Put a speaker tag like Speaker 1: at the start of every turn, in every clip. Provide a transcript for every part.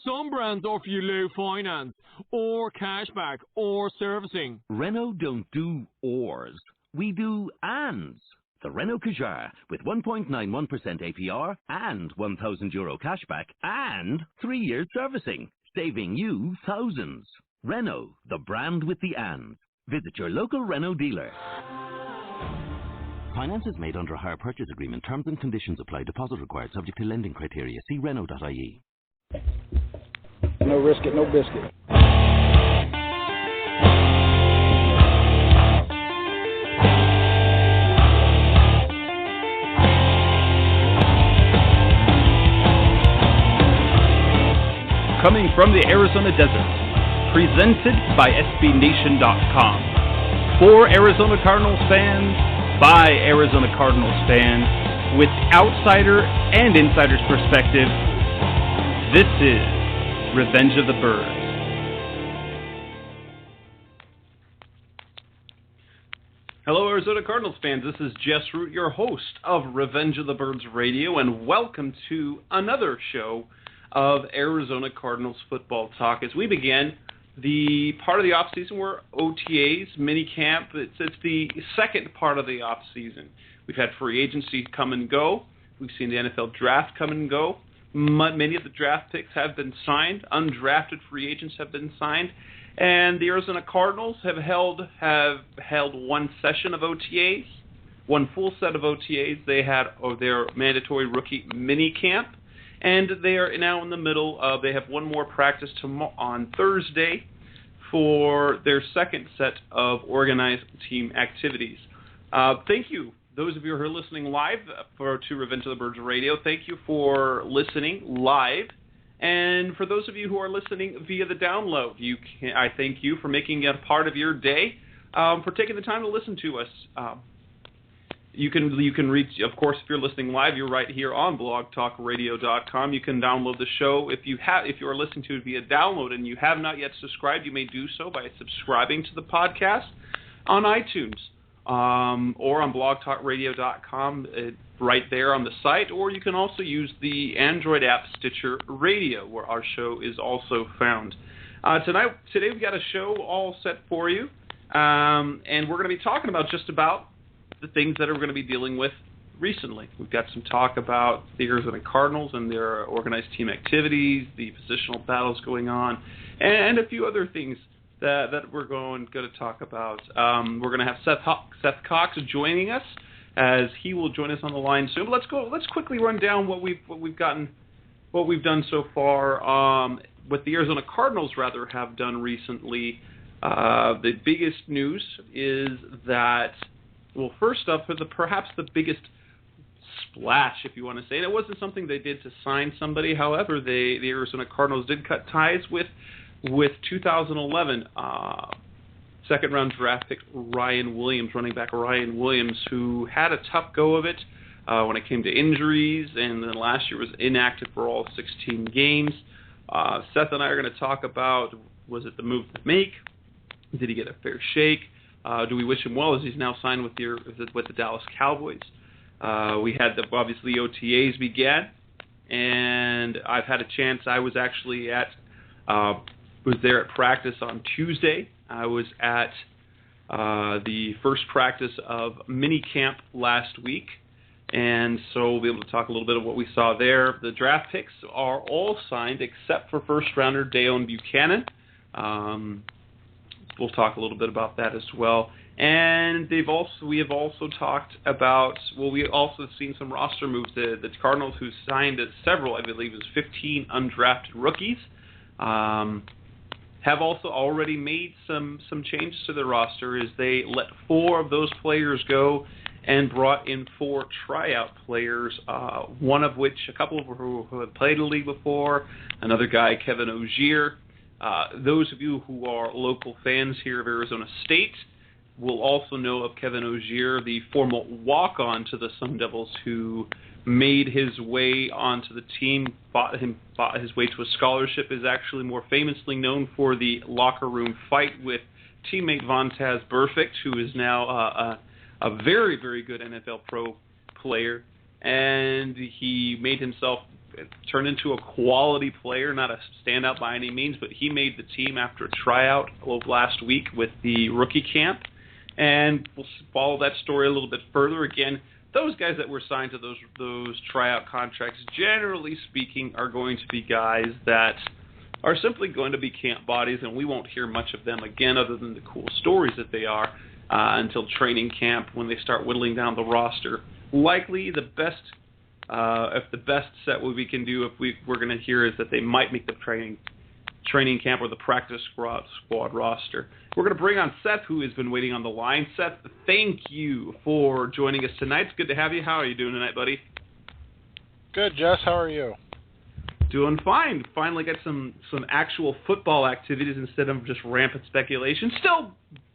Speaker 1: Some brands offer you low finance, or cashback, or servicing.
Speaker 2: Renault don't do ors. We do ands. The Renault Kadjar with 1.91% APR and €1,000 cashback and 3-year servicing, saving you thousands. Renault, the brand with the and. Visit your local Renault dealer. Finance is made under a hire purchase agreement. Terms and conditions apply. Deposit required subject to lending criteria. See Renault.ie.
Speaker 3: No risk it, no biscuit.
Speaker 4: Coming from the Arizona desert, presented by SBNation.com. For Arizona Cardinals fans, by Arizona Cardinals fans, with outsider and insider's perspective, this is Revenge of the Birds. Hello, Arizona Cardinals fans. This is Jess Root, your host of Revenge of the Birds Radio, and welcome to another show of Arizona Cardinals football talk. As we begin the part of the offseason where OTAs, minicamp, it's the second part of the offseason. We've had free agency come and go. We've seen the NFL draft come and go. Many of the draft picks have been signed. Undrafted free agents have been signed. And the Arizona Cardinals have held one session of OTAs, one full set of OTAs. They had their mandatory rookie minicamp. And they are now in the middle of, they have one more practice on Thursday for their second set of organized team activities. Thank you, those of you who are listening live to Revenge of the Birds Radio. Thank you for listening live. And for those of you who are listening via the download, I thank you for making it a part of your day, for taking the time to listen to us. You can reach, of course, if you're listening live, you're right here on blogtalkradio.com. You can download the show. If you are listening to it via download and you have not yet subscribed, you may do so by subscribing to the podcast on iTunes or on blogtalkradio.com, right there on the site. Or you can also use the Android app Stitcher Radio, where our show is also found. Today we've got a show all set for you, and we're going to be talking about just about the things that we're going to be dealing with recently. We've got some talk about the Arizona Cardinals and their organized team activities, the positional battles going on, and a few other things that we're going to talk about. We're going to have Seth Cox joining us, as he will join us on the line soon. But let's quickly run down what we've done so far. What the Arizona Cardinals have done recently. The biggest news is that, well, first up, perhaps the biggest splash, if you want to say it, it wasn't something they did to sign somebody. However, the Arizona Cardinals did cut ties with 2011 second-round draft pick running back Ryan Williams, who had a tough go of it when it came to injuries, and then last year was inactive for all 16 games. Seth and I are going to talk about, was it the move to make? Did he get a fair shake? Do we wish him well, as he's now signed with the Dallas Cowboys? We had obviously OTAs began, and I've had a chance. I was actually was there at practice on Tuesday. I was at the first practice of minicamp last week, and so we'll be able to talk a little bit of what we saw there. The draft picks are all signed except for first-rounder Deone Buchanan. We'll talk a little bit about that as well. And we have also talked about, we also seen some roster moves. The Cardinals, who signed several, I believe it was 15 undrafted rookies, have also already made some changes to the roster, as they let 4 of those players go and brought in 4 tryout players, one of which, a couple of who have played the league before, another guy, Kevin Ogier. Those of you who are local fans here of Arizona State will also know of Kevin Ogier, the former walk-on to the Sun Devils, who made his way onto the team, fought his way to a scholarship, is actually more famously known for the locker room fight with teammate Vontaze Burfict, who is now a very, very good NFL pro player. And he made himself turned into a quality player, not a standout by any means, but he made the team after a tryout last week with the rookie camp. And we'll follow that story a little bit further. Again, those guys that were signed to those tryout contracts, generally speaking, are going to be guys that are simply going to be camp bodies, and we won't hear much of them again other than the cool stories that they are until training camp when they start whittling down the roster. Likely the best set what we can do if we're going to hear is that they might make the training camp or the practice squad roster. We're going to bring on Seth, who has been waiting on the line. Seth, thank you for joining us tonight. It's good to have you. How are you doing tonight, buddy?
Speaker 5: Good, Jess. How are you?
Speaker 4: Doing fine. Finally got some actual football activities instead of just rampant speculation. Still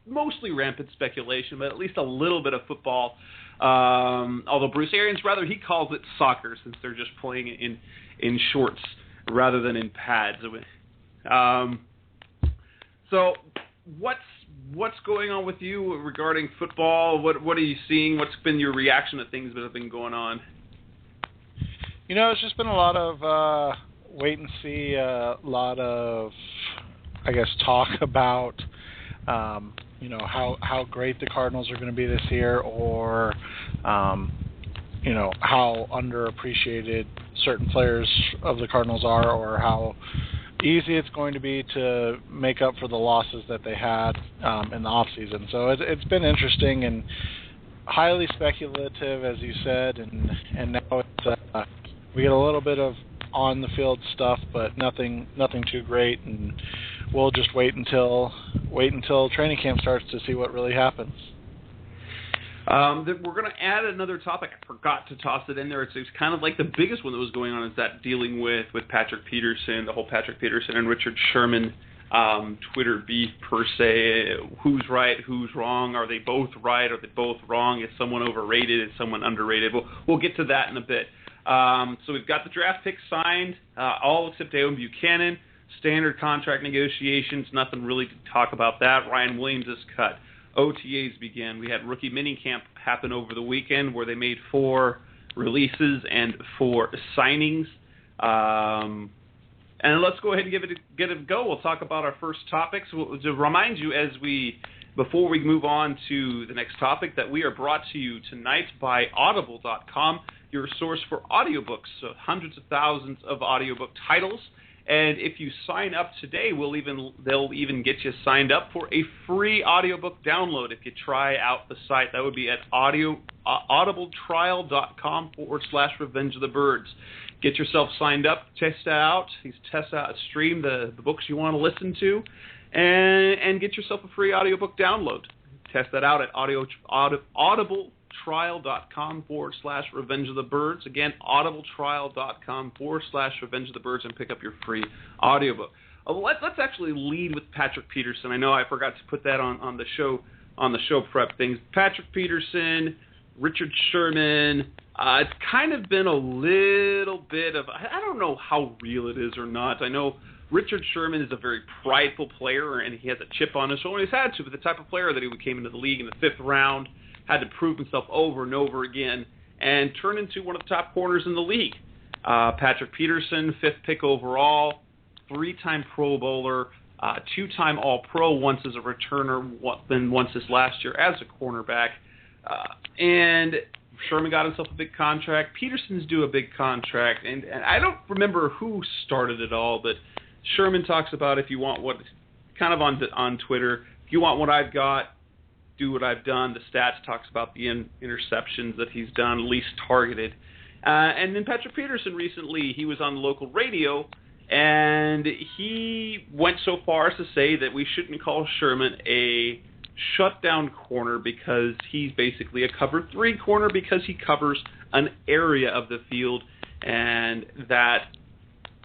Speaker 4: mostly rampant speculation, but at least a little bit of football. Although Bruce Arians, he calls it soccer since they're just playing in shorts rather than in pads. So what's going on with you regarding football? What are you seeing? What's been your reaction to things that have been going on?
Speaker 5: It's just been a lot of wait and see, a lot of, I guess, talk about, how great the Cardinals are going to be this year, or, how underappreciated certain players of the Cardinals are, or how easy it's going to be to make up for the losses that they had in the offseason. So it's been interesting and highly speculative, as you said, and now it's we get a little bit of on the field stuff, but nothing too great, and we'll just wait until training camp starts to see what really happens.
Speaker 4: We're going to add another topic. I forgot to toss it in there. It's kind of like the biggest one that was going on is that dealing with Patrick Peterson, the whole Patrick Peterson and Richard Sherman Twitter beef per se. Who's right? Who's wrong? Are they both right? Are they both wrong? Is someone overrated? Is someone underrated? We'll get to that in a bit. So we've got the draft picks signed, all except Aiden Buchanan. Standard contract negotiations, nothing really to talk about that. Ryan Williams is cut. OTAs began. We had rookie minicamp happen over the weekend where they made 4 releases and 4 signings. And let's go ahead and give it a go. We'll talk about our first topics. To remind you, before we move on to the next topic, that we are brought to you tonight by Audible.com, your source for audiobooks. So hundreds of thousands of audiobook titles. And if you sign up today, they'll even get you signed up for a free audiobook download if you try out the site. That would be at audibletrial.com/Revenge of the Birds. Get yourself signed up, test out, stream the books you want to listen to, and get yourself a free audiobook download. Test that out at audibletrial.com/Revenge of the Birds. Again, audibletrial.com/Revenge of the Birds, and pick up your free audiobook. Let's actually lead with Patrick Peterson. I know I forgot to put that on the show prep things. Patrick Peterson, Richard Sherman. It's kind of been a little bit of, I don't know how real it is or not. I know Richard Sherman is a very prideful player, and he has a chip on his shoulder. He's had to, but the type of player that he came into the league in the 5th round, had to prove himself over and over again, and turn into one of the top corners in the league. Patrick Peterson, 5th pick overall, 3-time Pro Bowler, 2-time All-Pro, once as a returner, then once this last year as a cornerback. And Sherman got himself a big contract. Peterson's due a big contract, and I don't remember who started it all, but Sherman talks about if you want what, kind of on Twitter, if you want what I've got, do what I've done. The stats talks about the interceptions that he's done, least targeted. And then Patrick Peterson recently, he was on the local radio, and he went so far as to say that we shouldn't call Sherman a shutdown corner because he's basically a cover 3 corner because he covers an area of the field, and that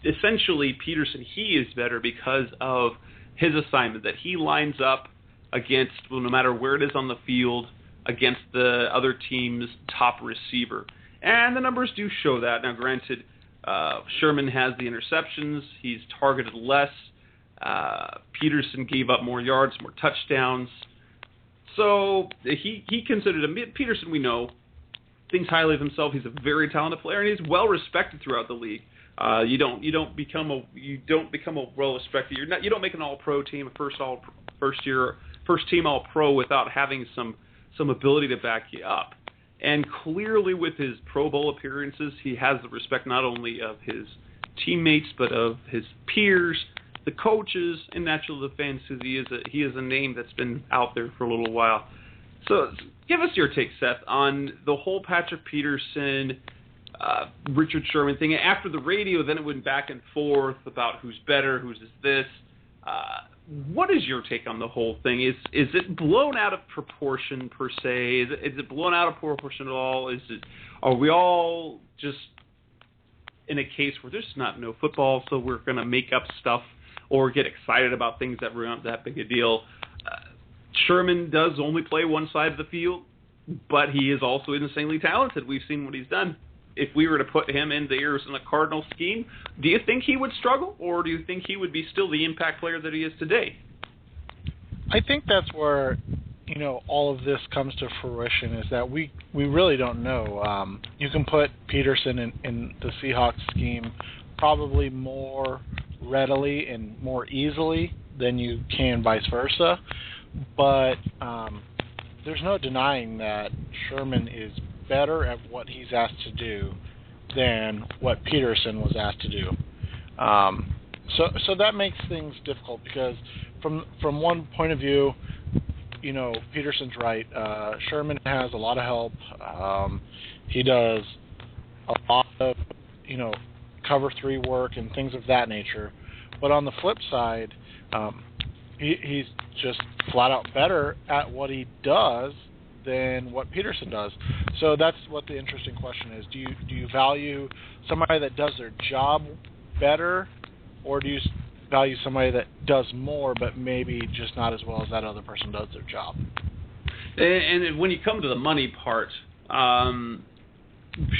Speaker 4: essentially Peterson, he is better because of his assignment, that he lines up against, well, no matter where it is on the field, against the other team's top receiver. And the numbers do show that. Now, granted, Sherman has the interceptions. He's targeted less. Peterson gave up more yards, more touchdowns. So he considered Peterson, we know, thinks highly of himself. He's a very talented player, and he's well respected throughout the league. You don't become a well-respected. You don't make an All-Pro team, first team All-Pro without having some ability to back you up. And clearly, with his Pro Bowl appearances, he has the respect not only of his teammates but of his peers, the coaches, and naturally the fans, because he is a name that's been out there for a little while. So, give us your take, Seth, on the whole Patrick Peterson, Richard Sherman thing. After the radio, then it went back and forth about who's better, who's this. What is your take on the whole thing? Is it blown out of proportion per se? Is it blown out of proportion at all? Are we all just in a case where there's not no football, so we're going to make up stuff or get excited about things that were not that big a deal? Sherman does only play one side of the field, but he is also insanely talented. We've seen what he's done. If we were to put him in the Arizona Cardinals scheme, do you think he would struggle, or do you think he would be still the impact player that he is today?
Speaker 5: I think that's where, all of this comes to fruition, is that we really don't know. You can put Peterson in the Seahawks scheme probably more readily and more easily than you can vice versa, but there's no denying that Sherman is better at what he's asked to do than what Peterson was asked to do. So that makes things difficult, because from one point of view, Peterson's right. Sherman has a lot of help. He does a lot of, cover 3 work and things of that nature. But on the flip side, he's just flat out better at what he does than what Peterson does. So that's what the interesting question is. Do you value somebody that does their job better, or do you value somebody that does more but maybe just not as well as that other person does their job?
Speaker 4: And when you come to the money part,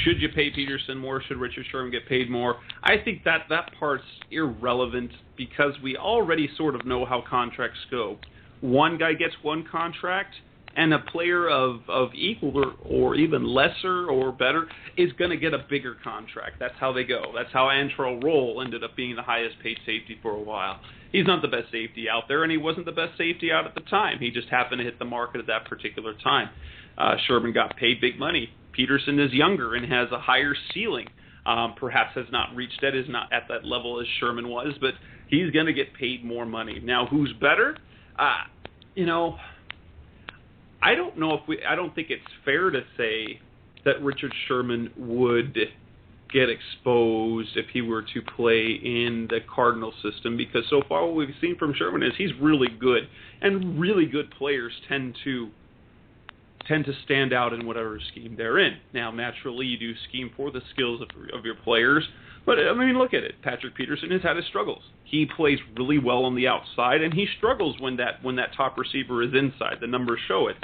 Speaker 4: should you pay Peterson more? Should Richard Sherman get paid more? I think that part's irrelevant, because we already sort of know how contracts go. One guy gets one contract, and a player of equal or even lesser or better is going to get a bigger contract. That's how they go. That's how Antrell Roll ended up being the highest paid safety for a while. He's not the best safety out there, and he wasn't the best safety out at the time. He just happened to hit the market at that particular time. Sherman got paid big money. Peterson is younger and has a higher ceiling. Perhaps has not reached that, is not at that level as Sherman was, but he's going to get paid more money. Now, who's better? I don't know I don't think it's fair to say that Richard Sherman would get exposed if he were to play in the Cardinal system, because so far what we've seen from Sherman is he's really good, and really good players tend to stand out in whatever scheme they're in. Now, naturally, you do scheme for the skills of your players, but I mean, look at it. Patrick Peterson has had his struggles. He plays really well on the outside, and he struggles when that top receiver is inside. The numbers show it.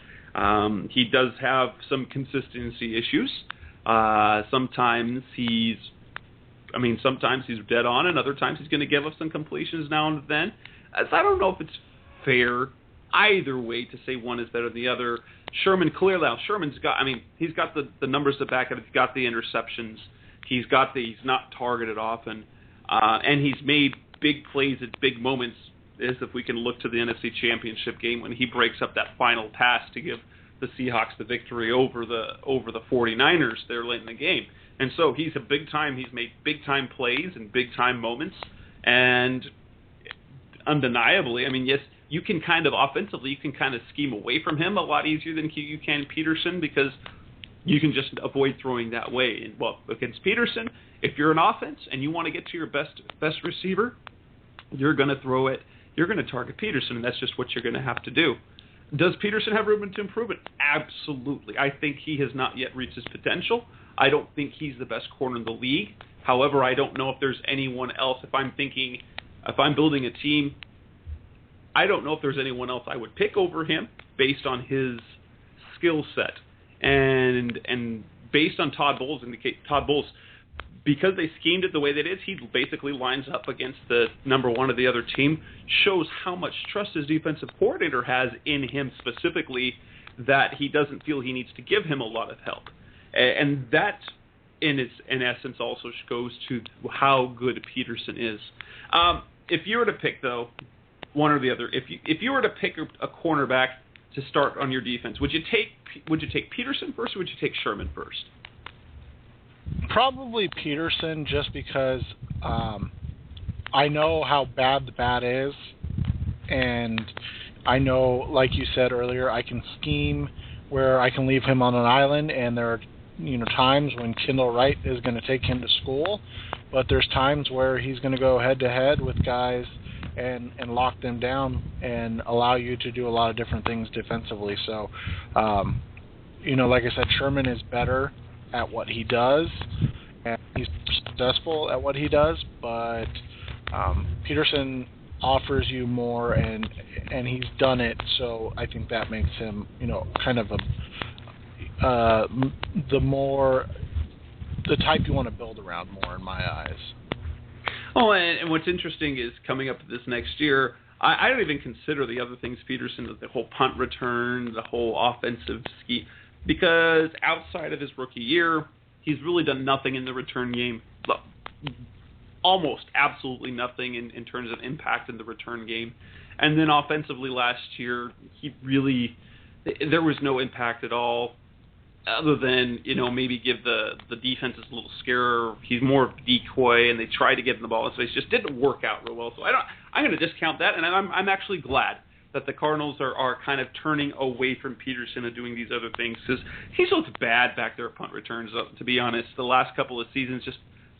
Speaker 4: He does have some consistency issues. Sometimes he's dead on, and other times he's going to give up some completions now and then. So I don't know if it's fair either way to say one is better than the other. Sherman's he's got the numbers to back it. He's got the interceptions. He's not targeted often, and he's made big plays at big moments, as if we can look to the NFC Championship game when he breaks up that final pass to give the Seahawks the victory over the 49ers there late in the game. And so he's made big-time plays and big-time moments, and undeniably, yes, you can offensively scheme away from him a lot easier than you can Peterson, because you can just avoid throwing that way. And, against Peterson, if you're an offense and you want to get to your best receiver, you're going to throw it. You're going to target Peterson, and that's just what you're going to have to do. Does Peterson have room to improve it? Absolutely. I think he has not yet reached his potential. I don't think he's the best corner in the league. However, I don't know if there's anyone else. If I'm building a team, I don't know if there's anyone else I would pick over him based on his skill set. And based on Todd Bowles, because they schemed it the way they did, he basically lines up against the number one of the other team, shows how much trust his defensive coordinator has in him specifically, that he doesn't feel he needs to give him a lot of help. And that in essence also goes to how good Peterson is. If you were to pick, though, one or the other, if you were to pick a cornerback to start on your defense, would you take Peterson first, or would you take Sherman first?
Speaker 5: Probably Peterson, just because I know how bad the bat is, and I know, like you said earlier, I can scheme where I can leave him on an island, and there are times when Kendall Wright is going to take him to school, but there's times where he's going to go head-to-head with guys and lock them down and allow you to do a lot of different things defensively. So, like I said, Sherman is better at what he does, and he's successful at what he does, but Peterson offers you more, and he's done it, so I think that makes him, kind of the type you want to build around more in my eyes.
Speaker 4: Oh, and what's interesting is coming up this next year, I don't even consider the other things Peterson, the whole punt return, the whole offensive scheme, because outside of his rookie year, he's really done nothing in the return game. Almost absolutely nothing in terms of impact in the return game. And then offensively last year, there was no impact at all, other than, maybe give the defenses a little scare. He's more of a decoy, and they tried to get him the ball in space. Just didn't work out real well. So I'm going to discount that, and I'm actually glad that the Cardinals are kind of turning away from Peterson and doing these other things, because he's looked bad back there at punt returns, to be honest. The last couple of seasons,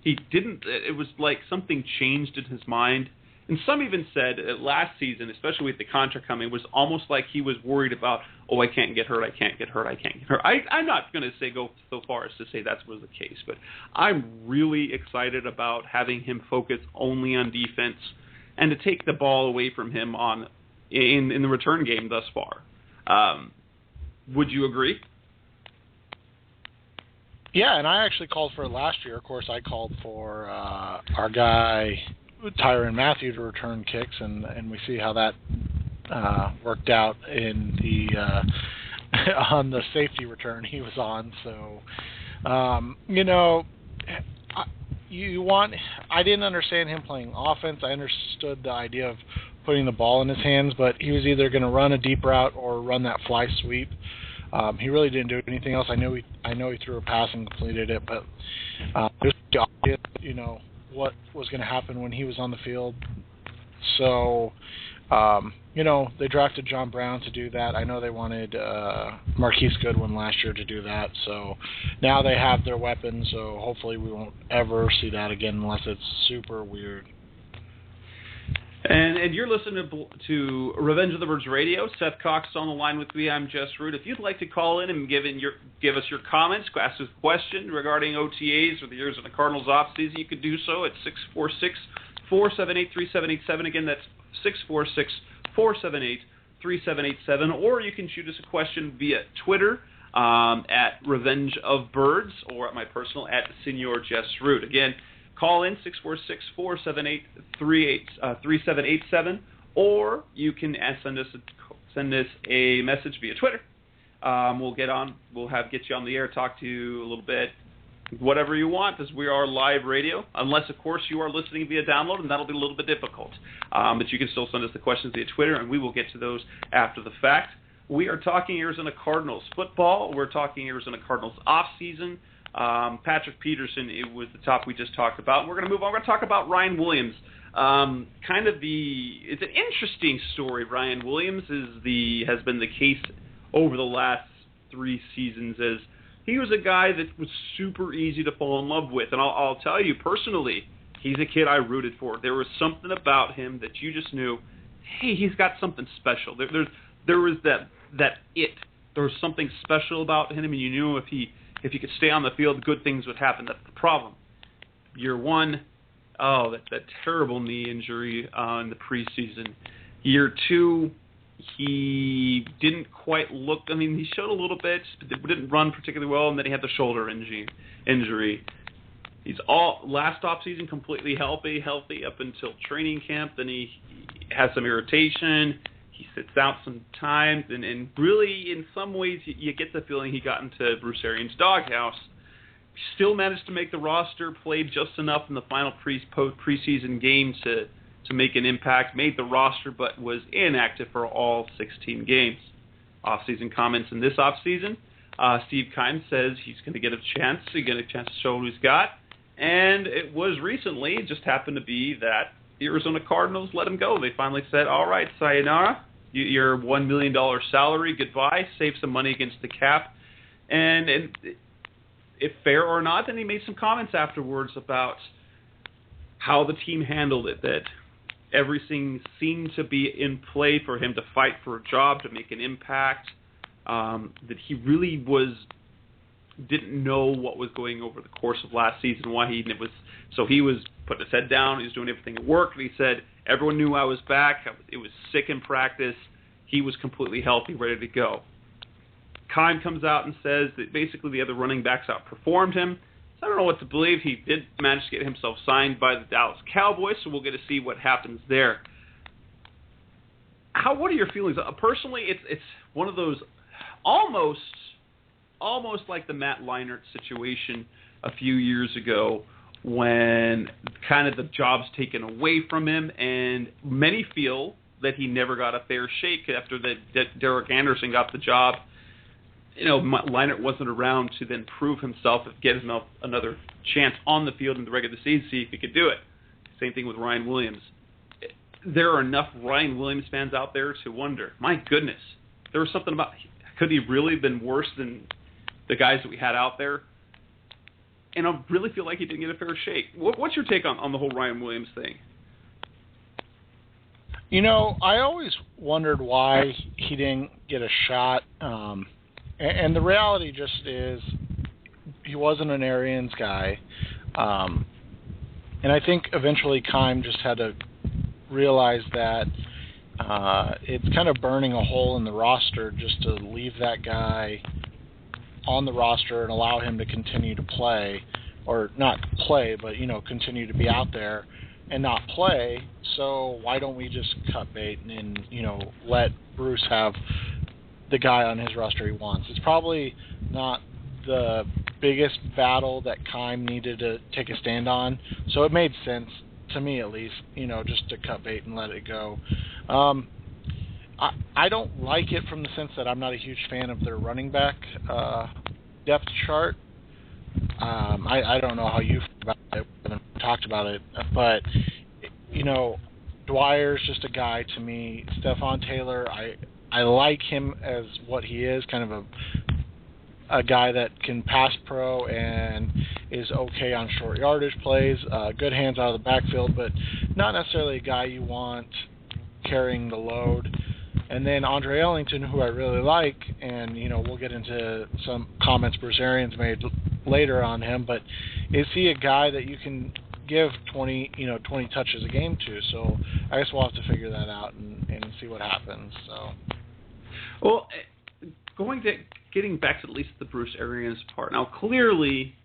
Speaker 4: it was like something changed in his mind. And some even said last season, especially with the contract coming, it was almost like he was worried about, I can't get hurt. I'm not going to go so far as to say that was the case, but I'm really excited about having him focus only on defense and to take the ball away from him in the return game thus far. Would you agree?
Speaker 5: Yeah, and I actually called for it last year. Of course, I called for our guy Tyrann Mathieu to return kicks, and we see how that worked out in the on the safety return he was on. So, I didn't understand him playing offense. I understood the idea of putting the ball in his hands, but he was either going to run a deep route or run that fly sweep. He really didn't do anything else. I know he threw a pass and completed it, but it was obvious, what was going to happen when he was on the field. So, they drafted John Brown to do that. I know they wanted Marquise Goodwin last year to do that. So now they have their weapons. So hopefully we won't ever see that again unless it's super weird.
Speaker 4: And you're listening to Revenge of the Birds Radio. Seth Cox is on the line with me. I'm Jess Root. If you'd like to call in and give us your comments, ask us a question regarding OTAs or the Arizona Cardinals offseason, you could do so at 646-478-3787. Again, that's 646-478-3787. Or you can shoot us a question via Twitter at Revenge of Birds, or at my personal at Senior Jess Root. Again, call in 646-478-3787, or you can send us a message via Twitter. We'll get you on the air, talk to you a little bit, whatever you want, as we are live radio. Unless, of course, you are listening via download, and that'll be a little bit difficult. But you can still send us the questions via Twitter, and we will get to those after the fact. We are talking Arizona Cardinals football. We're talking Arizona Cardinals offseason. Patrick Peterson, it was the top we just talked about. We're going to move on. We're going to talk about Ryan Williams. It's an interesting story. Ryan Williams has been the case over the last 3 seasons, as he was a guy that was super easy to fall in love with. And I'll tell you personally, he's a kid I rooted for. There was something about him that you just knew, hey, he's got something special. There was that it. There was something special about him, and you knew if he could stay on the field, good things would happen. That's the problem. Year one, that terrible knee injury in the preseason. Year two, he didn't quite look. I mean, he showed a little bit, but didn't run particularly well, and then he had the shoulder injury. He's last offseason completely healthy up until training camp. Then he has some irritation. He sits out some time, and really, in some ways, you get the feeling he got into Bruce Arians' doghouse. still managed to make the roster, played just enough in the final preseason game to make an impact, made the roster, but was inactive for all 16 games. Offseason comments in this offseason, Steve Keim says he's going to get a chance. He's going to get a chance to show what he's got. And it was recently, it just happened to be that the Arizona Cardinals let him go. They finally said, all right, sayonara, your $1 million salary, goodbye, save some money against the cap. And if fair or not, then he made some comments afterwards about how the team handled it, that everything seemed to be in play for him to fight for a job, to make an impact, that he really didn't know what was going over the course of last season, so he was putting his head down, he was doing everything at work, and he said, everyone knew I was back, it was sick in practice, he was completely healthy, ready to go. Keim comes out and says that basically the other running backs outperformed him. I don't know what to believe. He did manage to get himself signed by the Dallas Cowboys, so we'll get to see what happens there. What are your feelings? Personally, it's one of those almost like the Matt Leinart situation a few years ago, when kind of the job's taken away from him, and many feel that he never got a fair shake after that Derek Anderson got the job. Leinart wasn't around to then prove himself and get himself another chance on the field in the regular season, see if he could do it. Same thing with Ryan Williams. There are enough Ryan Williams fans out there to wonder, my goodness, there was something about, could he really have been worse than the guys that we had out there? And I really feel like he didn't get a fair shake. What's your take on the whole Ryan Williams thing?
Speaker 5: I always wondered why he didn't get a shot. And the reality just is he wasn't an Arians guy. And I think eventually Keim just had to realize that it's kind of burning a hole in the roster just to leave that guy on the roster and allow him to continue to play, or not play, but, continue to be out there and not play. So why don't we just cut bait and let Bruce have the guy on his roster he wants? It's probably not the biggest battle that Keim needed to take a stand on, so it made sense to me, at least, just to cut bait and let it go. I don't like it from the sense that I'm not a huge fan of their running back depth chart. I don't know how you feel about it. We haven't talked about it, but Dwyer's just a guy to me. Stephon Taylor, I like him as what he is, kind of a guy that can pass pro and is okay on short yardage plays, good hands out of the backfield, but not necessarily a guy you want carrying the load. And then Andre Ellington, who I really like, and we'll get into some comments Bruce Arians made later on him, but is he a guy that you can give 20 touches a game to? So I guess we'll have to figure that out and see what happens. So,
Speaker 4: well, getting back to at least the Bruce Arians part. Now, clearly,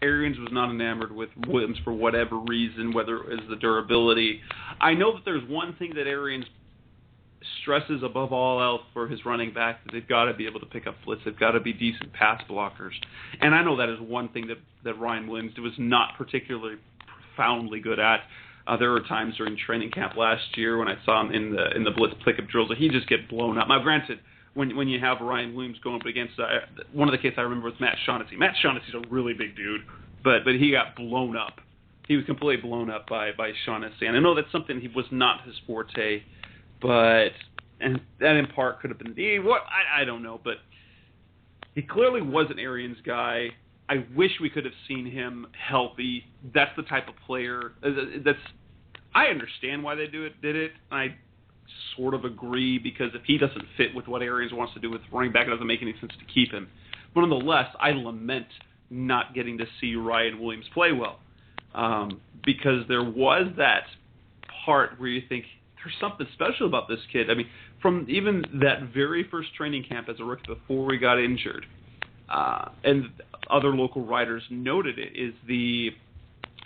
Speaker 4: Arians was not enamored with Williams for whatever reason, whether it was the durability. I know that there's one thing that Arians stresses above all else for his running back, that they've got to be able to pick up blitz. They've got to be decent pass blockers. And I know that is one thing that Ryan Williams was not particularly profoundly good at. There were times during training camp last year when I saw him in the blitz pickup drills that he just get blown up. Now, granted, when you have Ryan Williams going up against one of the cases I remember was Matt Shaughnessy. Matt Shaughnessy's a really big dude, but he got blown up. He was completely blown up by Shaughnessy. And I know that's something he was not his forte, and that in part could have been I don't know, but he clearly was an Arians guy. I wish we could have seen him healthy. That's the type of player I understand why they did it. I sort of agree, because if he doesn't fit with what Arians wants to do with running back, it doesn't make any sense to keep him. But nonetheless, I lament not getting to see Ryan Williams play well, because there was that part where you think there's something special about this kid. I mean, from even that very first training camp as a rookie before we got injured, and other local writers noted it, is the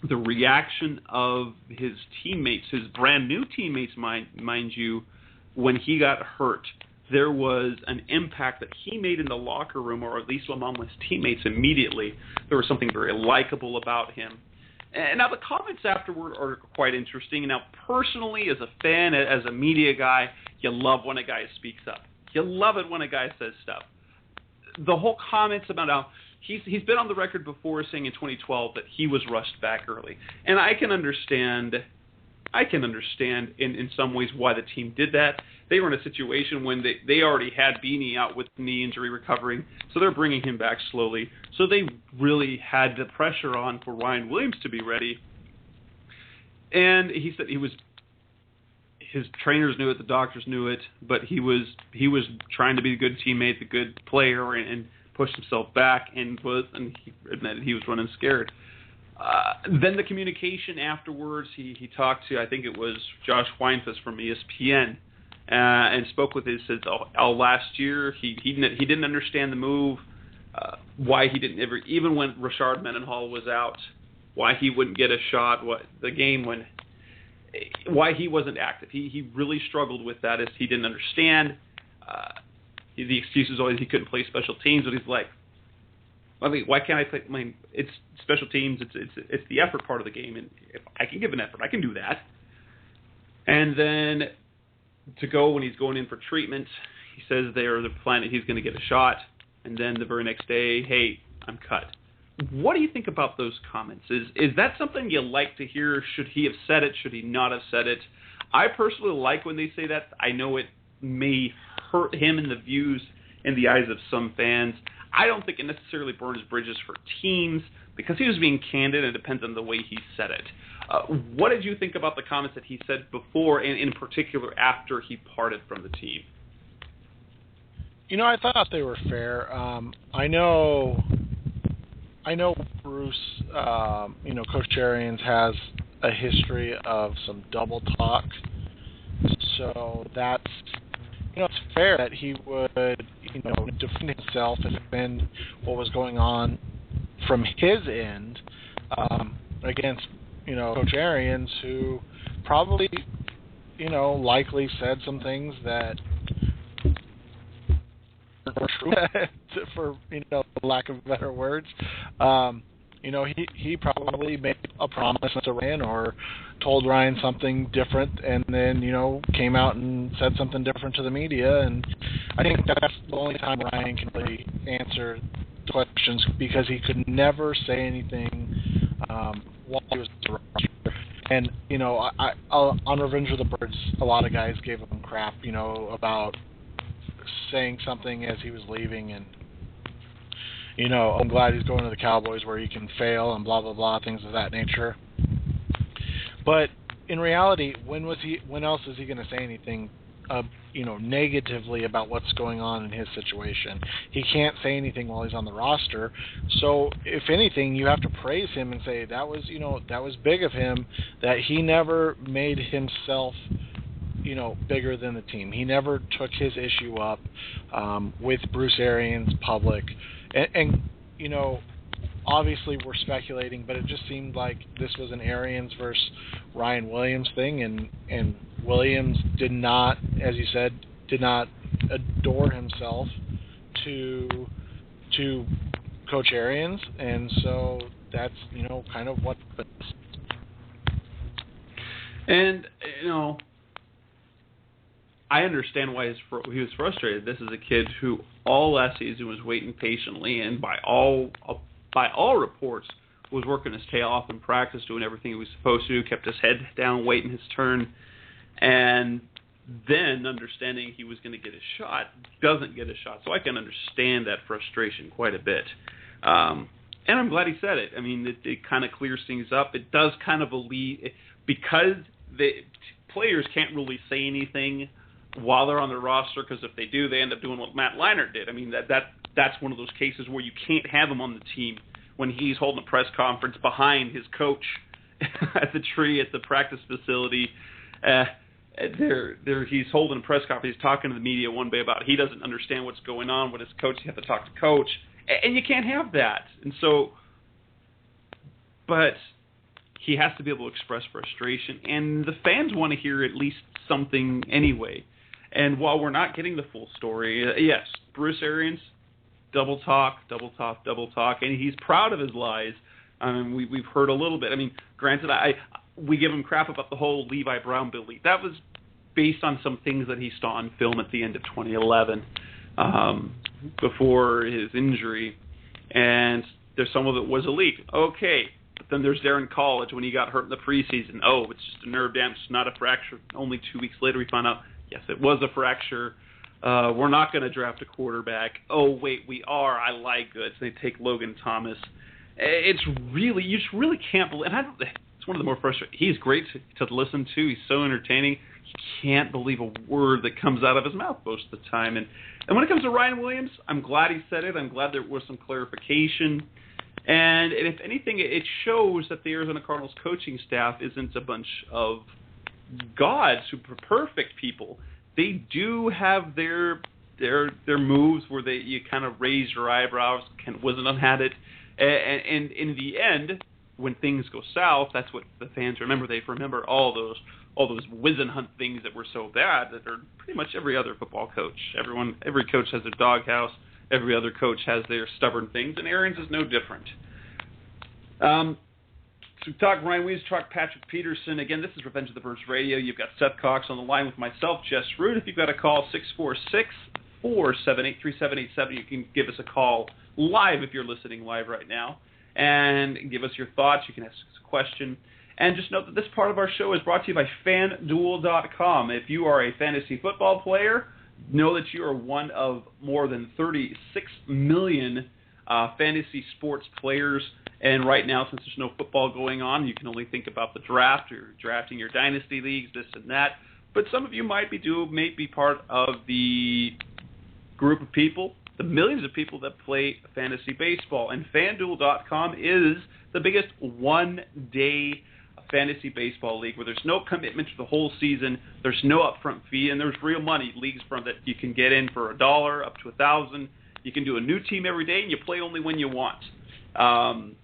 Speaker 4: reaction of his teammates, his brand new teammates, mind you, when he got hurt there was an impact that he made in the locker room, or at least among his teammates immediately. There was something very likable about him. And now the comments afterward are quite interesting. Now, personally, as a fan, as a media guy, you love when a guy speaks up. You love it when a guy says stuff. The whole comments about how he's been on the record before saying in 2012 that he was rushed back early. And I can understand in some ways why the team did that. They were in a situation when they already had Beanie out with knee injury recovering, so they're bringing him back slowly. So they really had the pressure on for Ryan Williams to be ready. And he said his trainers knew it, the doctors knew it, but he was trying to be a good teammate, a good player, and pushed himself back, and he admitted he was running scared. Then the communication afterwards, he talked to, I think it was Josh Weinfuss from ESPN, and spoke with his, says, last year he didn't understand the move, why he didn't ever, even when Rashard Mendenhall was out, why he wouldn't get a shot, why he wasn't active. He really struggled with that, as he didn't understand. The excuse is always he couldn't play special teams, but he's like, why can't I play? It's special teams. It's the effort part of the game, and if I can give an effort, I can do that. And then to go when he's going in for treatment, he says they're planning he's going to get a shot, and then the very next day, hey, I'm cut. What do you think about those comments? Is that something you like to hear? Should he have said it? Should he not have said it? I personally like when they say that. I know it may hurt him in the views in the eyes of some fans. I don't think it necessarily burns bridges for teams, because he was being candid, and it depends on the way he said it. What did you think about the comments that he said before, and in particular after he parted from the team?
Speaker 5: I thought they were fair. I know Bruce, Coach Arians has a history of some double talk, so that's, it's fair that he would, defend himself and defend what was going on from his end against, Coach Arians, who probably, likely said some things that were true, for, lack of better words. He probably made a promise to Ryan, or told Ryan something different, and then, came out and said something different to the media. And I think that's the only time Ryan can really answer questions, because he could never say anything while he was the roster. And, on Revenge of the Birds, a lot of guys gave him crap, about saying something as he was leaving, and I'm glad he's going to the Cowboys where he can fail and blah, blah, blah, things of that nature. But in reality, when else is he going to say anything, negatively about what's going on in his situation? He can't say anything while he's on the roster. So if anything, you have to praise him and say that was big of him, that he never made himself bigger than the team. He never took his issue up with Bruce Arians public. And obviously we're speculating, but it just seemed like this was an Arians versus Ryan Williams thing, and Williams did not, as you said, adore himself to Coach Arians, and so that's, kind of what.
Speaker 4: And, I understand why he was frustrated. This is a kid who all last season was waiting patiently, and by all reports was working his tail off in practice, doing everything he was supposed to do, kept his head down, waiting his turn, and then understanding he was going to get a shot, doesn't get a shot. So I can understand that frustration quite a bit. And I'm glad he said it. I mean, it kind of clears things up. It does kind of alleviate, because the players can't really say anything while they're on the roster, because if they do, they end up doing what Matt Leinart did. I mean, that's one of those cases where you can't have him on the team when he's holding a press conference behind his coach at the tree at the practice facility. He's holding a press conference. He's talking to the media one way about he doesn't understand what's going on with his coach. You have to talk to coach, and you can't have that. And so, but he has to be able to express frustration, and the fans want to hear at least something anyway. And while we're not getting the full story, yes, Bruce Arians, double talk, and he's proud of his lies. We've heard a little bit. I mean, granted, we give him crap about the whole Levi Brown belief. That was based on some things that he saw on film at the end of 2011 before his injury, and there's some of it was a leak. Okay, but then there's Darren College when he got hurt in the preseason. Oh, it's just a nerve damage, not a fracture. Only 2 weeks later we found out, yes, it was a fracture. We're not going to draft a quarterback. Oh, wait, we are. I like goods. They take Logan Thomas. It's really, you just really can't believe, and it's one of the more frustrating. He's great to listen to. He's so entertaining. You can't believe a word that comes out of his mouth most of the time. And when it comes to Ryan Williams, I'm glad he said it. I'm glad there was some clarification. And if anything, it shows that the Arizona Cardinals coaching staff isn't a bunch of gods, super perfect people. They do have their moves where you kind of raise your eyebrows. Ken Wisenhunt had it. And in the end, when things go south, that's what the fans remember. They remember all those Wisenhunt things that were so bad that are pretty much every other football coach. Every coach has their doghouse. Every other coach has their stubborn things, and Arians is no different. So we talk Ryan Williams, talk Patrick Peterson. Again, this is Revenge of the Birds Radio. You've got Seth Cox on the line with myself, Jess Root. If you've got a call, 646-478-3787, you can give us a call live if you're listening live right now, and give us your thoughts. You can ask us a question. And just note that this part of our show is brought to you by FanDuel.com. If you are a fantasy football player, know that you are one of more than 36 million fantasy sports players. And right now, since there's no football going on, you can only think about the draft or drafting your dynasty leagues, this and that. But some of you may be part of the group of people, the millions of people that play fantasy baseball. And FanDuel.com is the biggest one-day fantasy baseball league where there's no commitment to the whole season, there's no upfront fee, and there's real money. Leagues from that you can get in for $1 up to $1,000. You can do a new team every day, and you play only when you want. And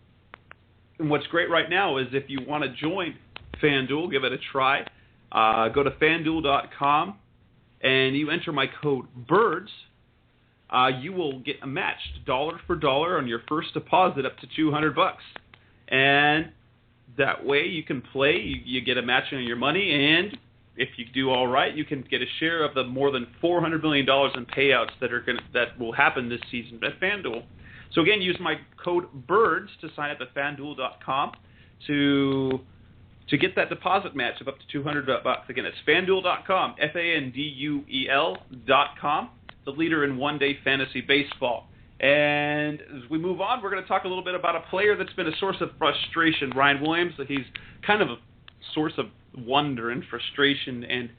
Speaker 4: what's great right now is if you want to join FanDuel, give it a try. Go to FanDuel.com, and you enter my code BIRDS. You will get a matched dollar for dollar on your first deposit up to $200. And that way you can play, you get a match on your money, and if you do all right, you can get a share of the more than $400 million in payouts that will happen this season at FanDuel. So again, use my code BIRDS to sign up at FanDuel.com to get that deposit match of up to $200. Again, it's FanDuel.com, FanDuel.com, the leader in one-day fantasy baseball. And as we move on, we're going to talk a little bit about a player that's been a source of frustration, Ryan Williams. He's kind of a source of wonder and frustration.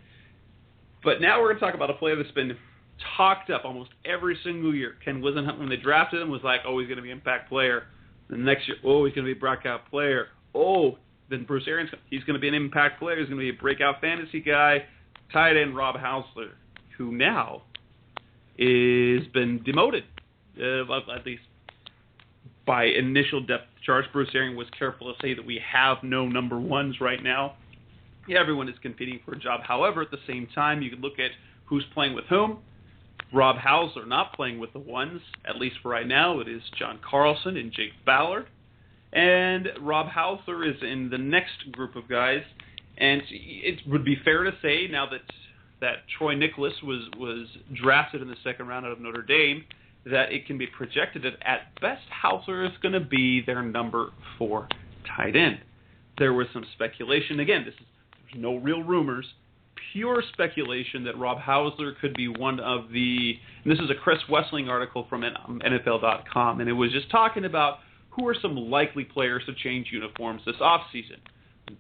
Speaker 4: But now we're going to talk about a player that's been talked up almost every single year. Ken Wisenhunt, when they drafted him, was like, oh, he's going to be an impact player. The next year, oh, he's going to be a breakout player. Oh, then Bruce Arians, he's going to be an impact player. He's going to be a breakout fantasy guy. Tight end Rob Housler, who now has been demoted. At least by initial depth charts. Bruce Arians was careful to say that we have no number ones right now. Yeah, everyone is competing for a job. However, at the same time, you can look at who's playing with whom. Rob Housler not playing with the ones, at least for right now. It is John Carlson and Jake Ballard. And Rob Housler is in the next group of guys. And it would be fair to say, now that Troy Nicholas was drafted in the second round out of Notre Dame, that it can be projected that at best Housler is going to be their number 4 tight end. There was some speculation. Again, there's no real rumors, pure speculation that Rob Housler could be one of the, and this is a Chris Wessling article from NFL.com, and it was just talking about who are some likely players to change uniforms this offseason.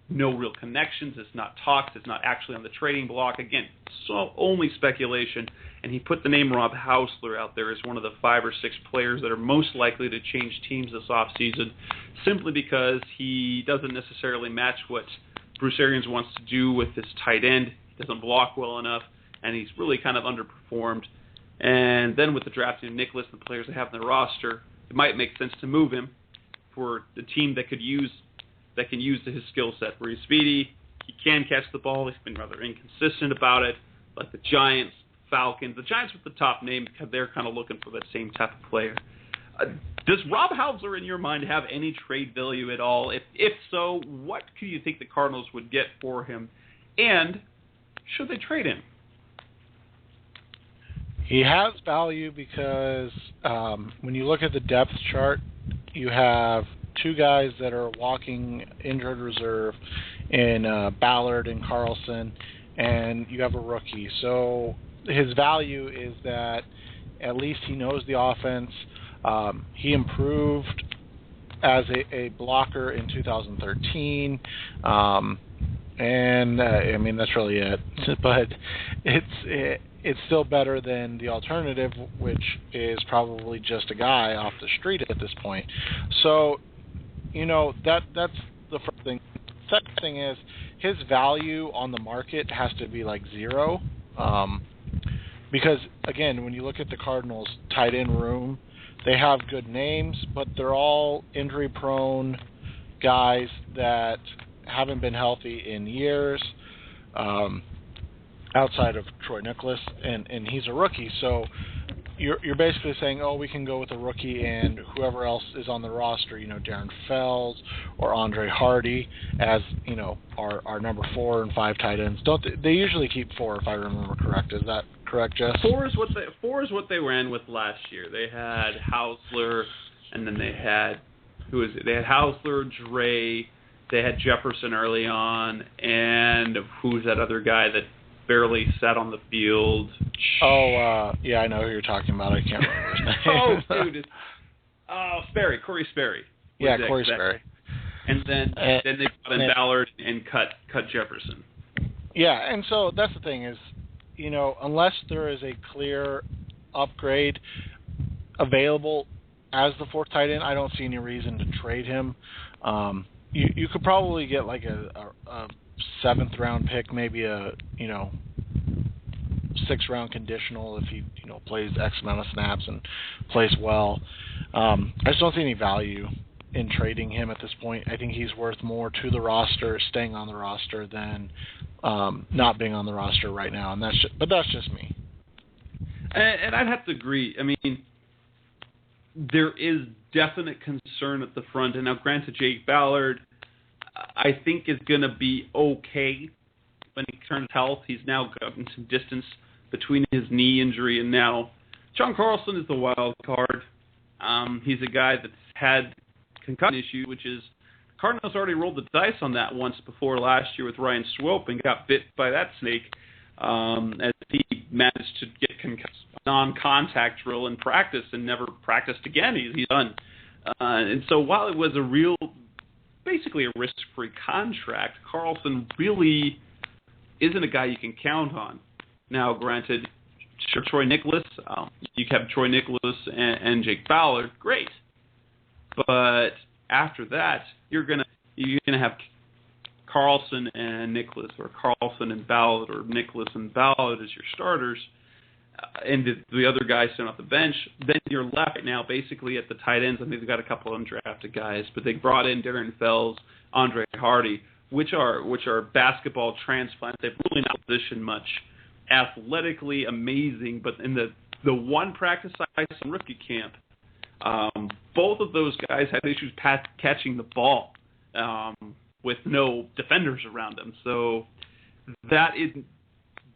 Speaker 4: No real connections. It's not talks. It's not actually on the trading block. Again, so only speculation. And he put the name Rob Housler out there as one of the 5 or 6 players that are most likely to change teams this offseason, simply because he doesn't necessarily match what Bruce Arians wants to do with his tight end. He doesn't block well enough, and he's really kind of underperformed. And then with the drafting of Nicholas and the players they have in their roster, it might make sense to move him for the team that can use his skill set, where he's speedy, he can catch the ball, he's been rather inconsistent about it, like the Giants, Falcons. The Giants with the top name because they're kind of looking for that same type of player. Does Rob Housler, in your mind, have any trade value at all? If so, what do you think the Cardinals would get for him? And should they trade him?
Speaker 5: He has value because when you look at the depth chart, you have two guys that are walking injured reserve in Ballard and Carlson, and you have a rookie. So his value is that at least he knows the offense. He improved as a blocker in 2013, and I mean that's really it. But it's still better than the alternative, which is probably just a guy off the street at this point. So, that's the first thing. Second thing is his value on the market has to be like zero, because again, when you look at the Cardinals' tight end room, they have good names, but they're all injury-prone guys that haven't been healthy in years, outside of Troy Nicholas, and he's a rookie. So you're basically saying, we can go with a rookie and whoever else is on the roster, Darren Fells or Andre Hardy as, our number 4 and 5 tight ends. They usually keep 4, if I remember correct. Is that correct, Jess?
Speaker 4: 4 is what they ran with last year. They had Housler, and then they had They had Housler, Dre, they had Jefferson early on, and who's that other guy that barely sat on the field?
Speaker 5: Yeah, I know who you're talking about. I can't remember his name.
Speaker 4: Dude. Sperry, Corey Sperry.
Speaker 5: Yeah, Corey Sperry.
Speaker 4: And then they brought in Ballard and cut Jefferson.
Speaker 5: Yeah, and so that's the thing is, unless there is a clear upgrade available as the 4th tight end, I don't see any reason to trade him. You could probably get like a 7th round pick, maybe a 6th round conditional if he plays X amount of snaps and plays well. I just don't see any value in trading him at this point. I think he's worth more to the roster, staying on the roster, than not being on the roster right now. And that's just me.
Speaker 4: And I'd have to agree. I mean, there is definite concern at the front. And now, granted, Jake Ballard, I think, is going to be okay when he turns health. He's now gotten some distance between his knee injury and now. John Carlson is the wild card. He's a guy that's had concussion issue, which is Cardinals already rolled the dice on that once before last year with Ryan Swope and got bit by that snake as he managed to get concussed non-contact drill in practice and never practiced again. He's done. And so while it was basically a risk-free contract, Carlson really isn't a guy you can count on. Now, granted, sure, Troy Nicholas, you have Troy Nicholas and Jake Ballard, great. But after that, you're gonna have Carlson and Nicholas, or Carlson and Ballard, or Nicholas and Ballard as your starters, and the other guys sitting off the bench. Then you're left right now basically at the tight ends. I mean, they've got a couple of undrafted guys, but they brought in Darren Fells, Andre Hardy, which are basketball transplants. They've really not positioned much. Athletically amazing, but in the one practice I saw in rookie camp, both of those guys had issues catching the ball with no defenders around them. So that is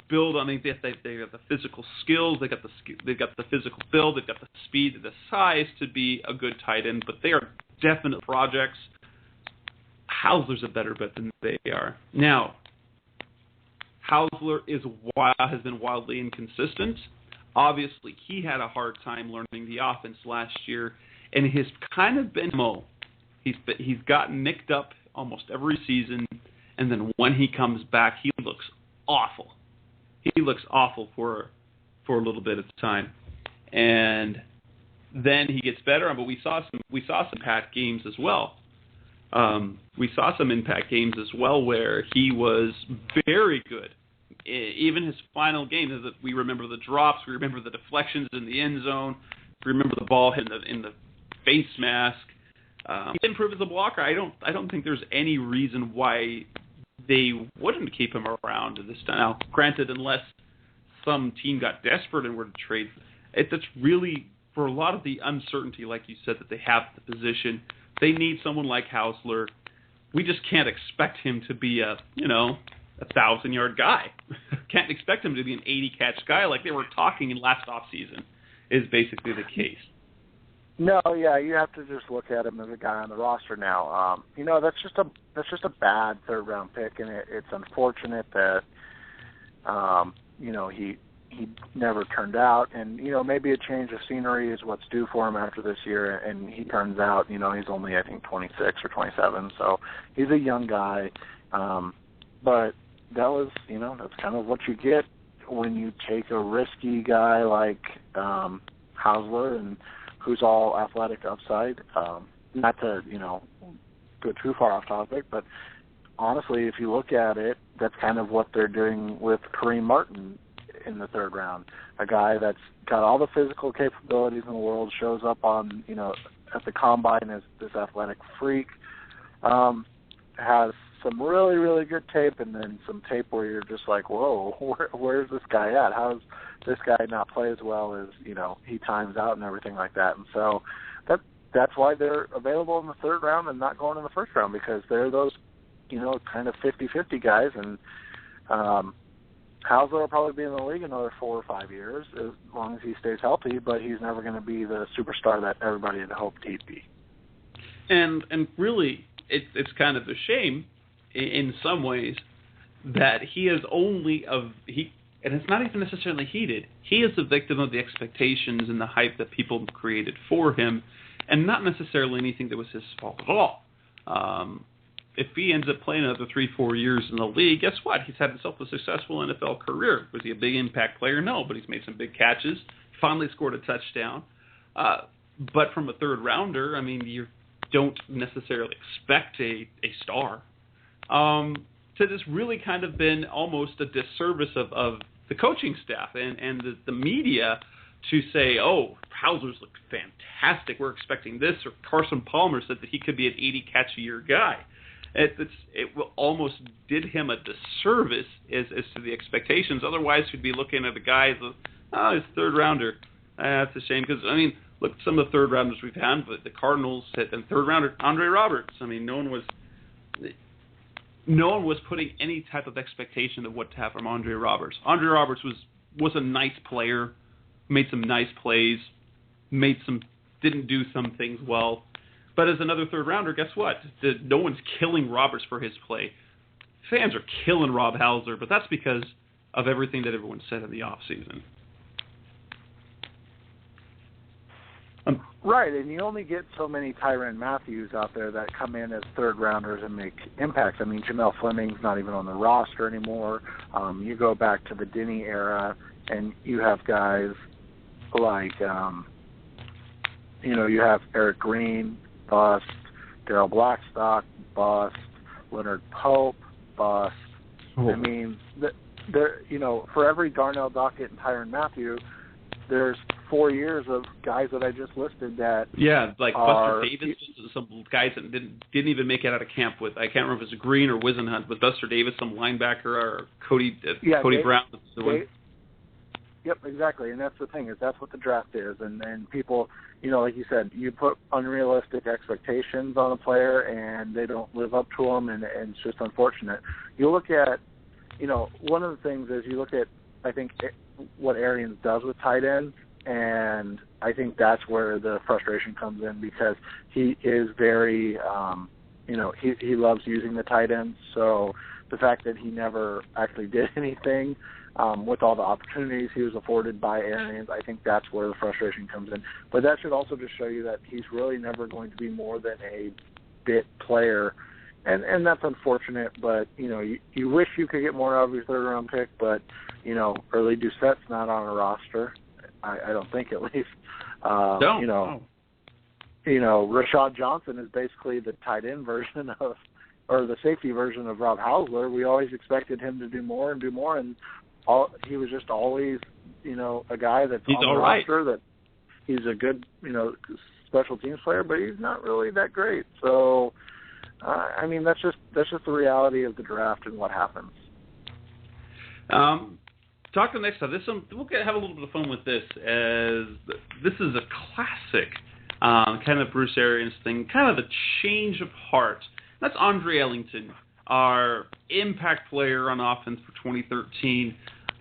Speaker 4: build on. They got the physical skills, they got the physical build, they've got the speed, the size to be a good tight end. But they are definite projects. Housler's a better bet than they are. Now, Housler has been wildly inconsistent. Obviously, he had a hard time learning the offense last year, and he's kind of been he's gotten nicked up almost every season, and then when he comes back, he looks awful. He looks awful for a little bit of time, and then he gets better. But we saw some impact games as well. We saw some impact games as well where he was very good. Even his final game, we remember the drops, we remember the deflections in the end zone, we remember the ball hit in the face mask. He improved as a blocker. I don't think there's any reason why they wouldn't keep him around this time. Now, granted, unless some team got desperate and were to trade. That's really, for a lot of the uncertainty, like you said, that they have at the position, they need someone like Housler. We just can't expect him to be a 1,000-yard guy. Can't expect him to be an 80-catch guy like they were talking in last offseason is basically the case.
Speaker 6: No, yeah, you have to just look at him as a guy on the roster now. That's just a bad third-round pick, and it's unfortunate that he never turned out. And maybe a change of scenery is what's due for him after this year. And he turns out, he's only, I think, 26 or 27, so he's a young guy. But that was, that's kind of what you get when you take a risky guy like Housler, and who's all athletic upside. Not to, go too far off topic, but honestly, if you look at it, that's kind of what they're doing with Kareem Martin in the third round. A guy that's got all the physical capabilities in the world, shows up on, at the combine as this athletic freak, has some really, really good tape, and then some tape where you're just like, whoa, where's this guy at? How's this guy not play as well as, he times out and everything like that? And so that's why they're available in the third round and not going in the first round, because they're those, kind of 50-50 guys. And Housler will probably be in the league another 4 or 5 years as long as he stays healthy, but he's never going to be the superstar that everybody had hoped he'd be.
Speaker 4: And really, it's kind of a shame in some ways that he is only and it's not even necessarily he is a victim of the expectations and the hype that people created for him, and not necessarily anything that was his fault at all. If he ends up playing another 3-4 years in the league, guess what? He's had himself a successful NFL career. Was he a big impact player? No, but he's made some big catches, finally scored a touchdown. But from a third rounder, I mean, you don't necessarily expect a star. So this really kind of been almost a disservice of the coaching staff and the media to say, oh, Housler's looked fantastic, we're expecting this, or Carson Palmer said that he could be an 80-catch-a-year guy. It almost did him a disservice as to the expectations. Otherwise, we'd be looking at a guy as he's third rounder. That's a shame, because, I mean, look, some of the third rounders we've had, but the Cardinals and third rounder Andre Roberts. I mean, no one was putting any type of expectation of what to have from Andre Roberts. Andre Roberts was a nice player, made some nice plays, didn't do some things well. But as another third rounder, guess what? No one's killing Roberts for his play. Fans are killing Rob Housler, but that's because of everything that everyone said in the offseason.
Speaker 6: Right, and you only get so many Tyrann Mathieu out there that come in as third rounders and make impacts. I mean, Jamel Fleming's not even on the roster anymore. You go back to the Denny era, and you have guys like, you have Eric Green, bust, Darryl Blackstock, bust, Leonard Pope, bust. Oh. I mean, for every Darnell Dockett and Tyrann Mathieu, there's 4 years of guys that I just listed that
Speaker 4: Buster Davis, some guys that didn't even make it out of camp with. I can't remember if it was Green or Wisenhunt, with Buster Davis, some linebacker, or Cody Brown.
Speaker 6: Yep, exactly, and that's the thing, is that's what the draft is, and people, like you said, you put unrealistic expectations on a player, and they don't live up to them, and it's just unfortunate. You look at, one of the things is you look at, I think, what Arians does with tight ends, and I think that's where the frustration comes in, because he is very, he loves using the tight ends, so the fact that he never actually did anything with all the opportunities he was afforded by Arians, I think that's where the frustration comes in. But that should also just show you that he's really never going to be more than a bit player, and that's unfortunate. But you wish you could get more out of your third round pick, but Early Doucette's not on a roster. I don't think, at least. Rashad Johnson is basically the tight end version of, or the safety version of Rob Housler. We always expected him to do more, and he was just always, a guy that's on the roster, that he's a good, special teams player, but he's not really that great. So, that's just the reality of the draft and what happens.
Speaker 4: talk to the next time. We'll have a little bit of fun with this, as this is a classic kind of Bruce Arians thing, kind of a change of heart. That's Andre Ellington, our impact player on offense for 2013,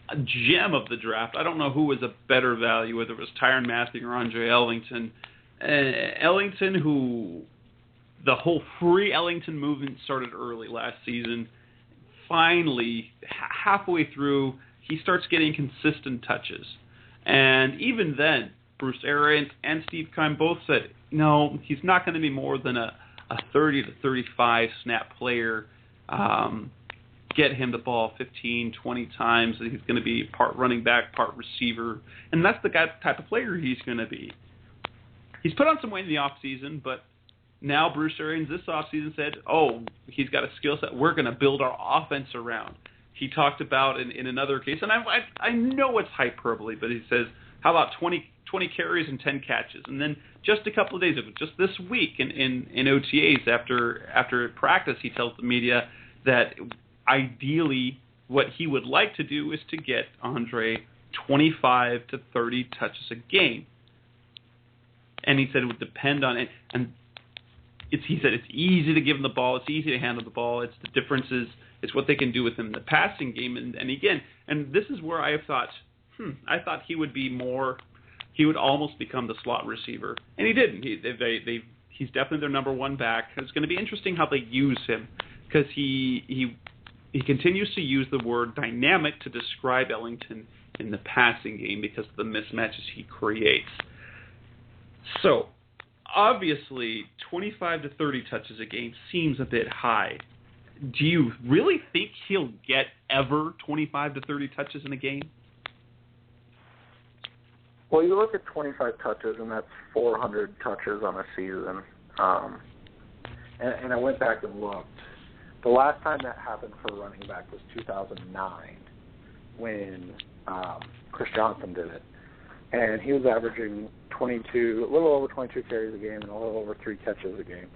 Speaker 4: a gem of the draft. I don't know who was a better value, whether it was Tyrann Mathieu or Andre Ellington. Ellington, who the whole free Ellington movement started early last season. Finally, halfway through, he starts getting consistent touches. And even then, Bruce Arians and Steve Keim both said, no, he's not going to be more than a 30 to 35 snap player. Get him the ball 15, 20 times. He's going to be part running back, part receiver. And that's the type of player he's going to be. He's put on some weight in the offseason, but now Bruce Arians this offseason said, he's got a skill set we're going to build our offense around. He talked about in another case, and I know it's hyperbole, but he says, how about 20 carries and 10 catches? And then just a couple of days ago, just this week in OTAs after practice, he tells the media that ideally what he would like to do is to get Andre 25 to 30 touches a game. And he said it would depend on it. And he said it's easy to give him the ball. It's easy to handle the ball. It's the differences. It's what they can do with him in the passing game. And again, and this is where I have thought, I thought he would be more, he would almost become the slot receiver. And he didn't. He's definitely their number one back. It's going to be interesting how they use him, because he continues to use the word dynamic to describe Ellington in the passing game because of the mismatches he creates. So, obviously, 25 to 30 touches a game seems a bit high. Do you really think he'll get ever 25 to 30 touches in a game?
Speaker 6: Well, you look at 25 touches, and that's 400 touches on a season. And I went back and looked. The last time that happened for a running back was 2009 when Chris Johnson did it. And he was averaging a little over 22 carries a game and a little over 3 catches a game.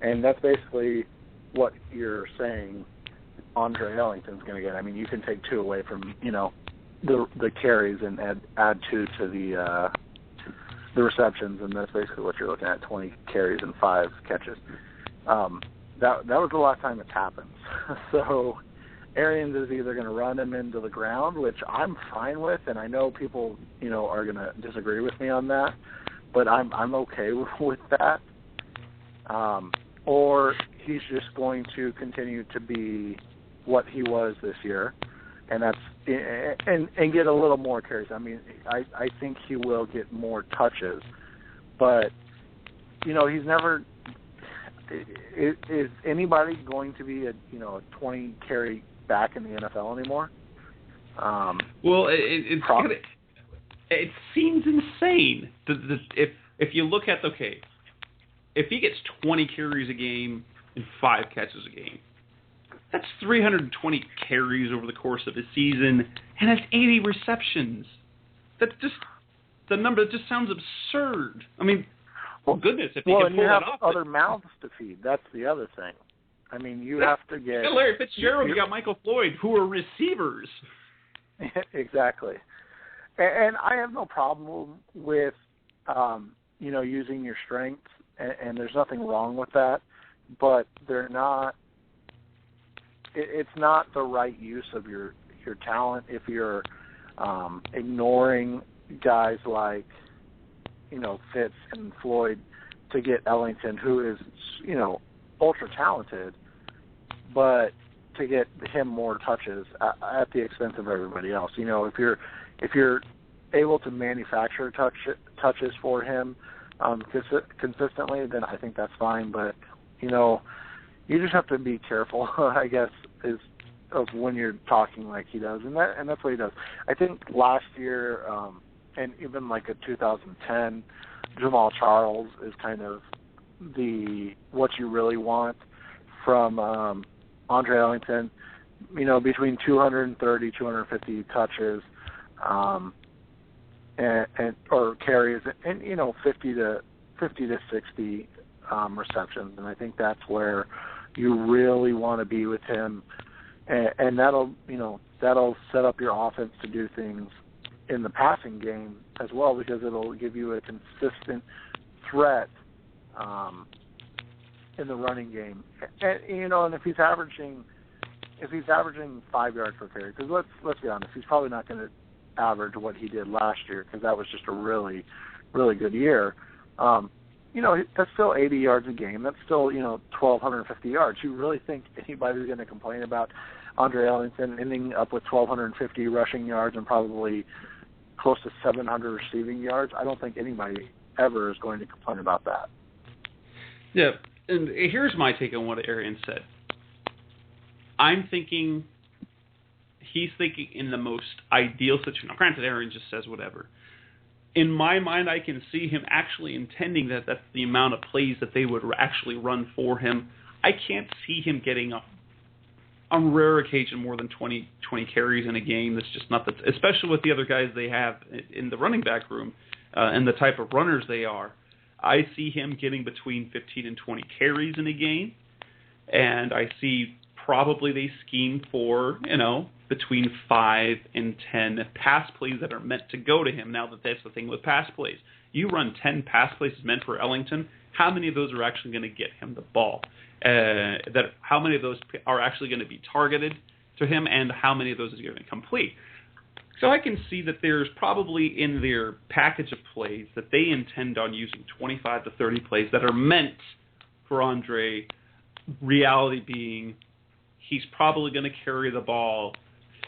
Speaker 6: And that's basically what you're saying Andre Ellington's going to get. I mean, you can take 2 away from, the carries and add 2 to the receptions, and that's basically what you're looking at, 20 carries and 5 catches. That was the last time it's happened. So Arians is either going to run him into the ground, which I'm fine with, and I know people, are going to disagree with me on that, but I'm okay with that. Or he's just going to continue to be what he was this year, and that's and get a little more carries. I mean, I think he will get more touches, but he's never. Is anybody going to be a 20 carry back in the NFL anymore?
Speaker 4: Well, it seems insane. If you look at if he gets 20 carries a game and 5 catches a game, that's 320 carries over the course of a season, and that's 80 receptions. That's just the number that just sounds absurd. I mean, well, goodness, if you can pull that off.
Speaker 6: Well, you have other mouths to feed. That's the other thing. I mean, you have to get...
Speaker 4: You got Larry Fitzgerald, you got Michael Floyd, who are receivers.
Speaker 6: Exactly. And I have no problem with, using your strengths, and there's nothing wrong with that, but they're not... It's not the right use of your talent if you're ignoring guys like, Fitz and Floyd to get Ellington, who is, ultra talented, but to get him more touches at the expense of everybody else. If you're able to manufacture touches for him consistently, then I think that's fine. But you just have to be careful, I guess, of when you're talking like he does, and that's what he does. I think last year, and even like a 2010, Jamal Charles is kind of what you really want from Andre Ellington. Between 230, 250 touches, or carries, and 50 to 60 receptions, and I think that's where you really want to be with him. and that'll set up your offense to do things in the passing game as well, because it'll give you a consistent threat in the running game. And and if he's averaging 5 yards per carry, because let's be honest, he's probably not going to average what he did last year, because that was just a really, really good year. That's still 80 yards a game. That's still 1,250 yards. You really think anybody's going to complain about Andre Ellington ending up with 1,250 rushing yards and probably close to 700 receiving yards? I don't think anybody ever is going to complain about that.
Speaker 4: Yeah, and here's my take on what Arian said. I'm thinking he's thinking in the most ideal situation. Now, granted, Arian just says whatever. In my mind, I can see him actually intending that that's the amount of plays that they would actually run for him. I can't see him getting on rare occasion more than 20 carries in a game. That's just not especially with the other guys they have in the running back room and the type of runners they are. I see him getting between 15 and 20 carries in a game, and I see probably they scheme for, between 5 and 10 pass plays that are meant to go to him. Now that's the thing with pass plays. You run 10 pass plays meant for Ellington, how many of those are actually going to get him the ball? How many of those are actually going to be targeted to him, and how many of those is going to complete? So I can see that there's probably in their package of plays that they intend on using 25 to 30 plays that are meant for Andre, reality being he's probably going to carry the ball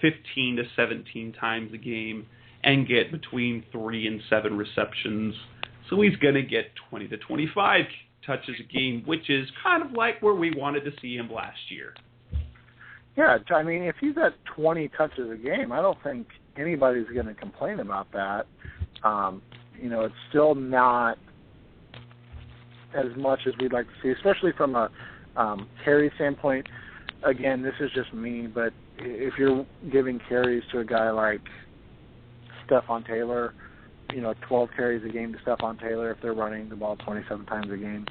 Speaker 4: 15 to 17 times a game and get between 3 and 7 receptions. So he's going to get 20 to 25 touches a game, which is kind of like where we wanted to see him last year.
Speaker 6: Yeah, I mean, if he's at 20 touches a game, I don't think anybody's going to complain about that. It's still not as much as we'd like to see, especially from a carry standpoint. Again, this is just me, but if you're giving carries to a guy like Stephon Taylor, 12 carries a game to Stephon Taylor if they're running the ball 27 times a game,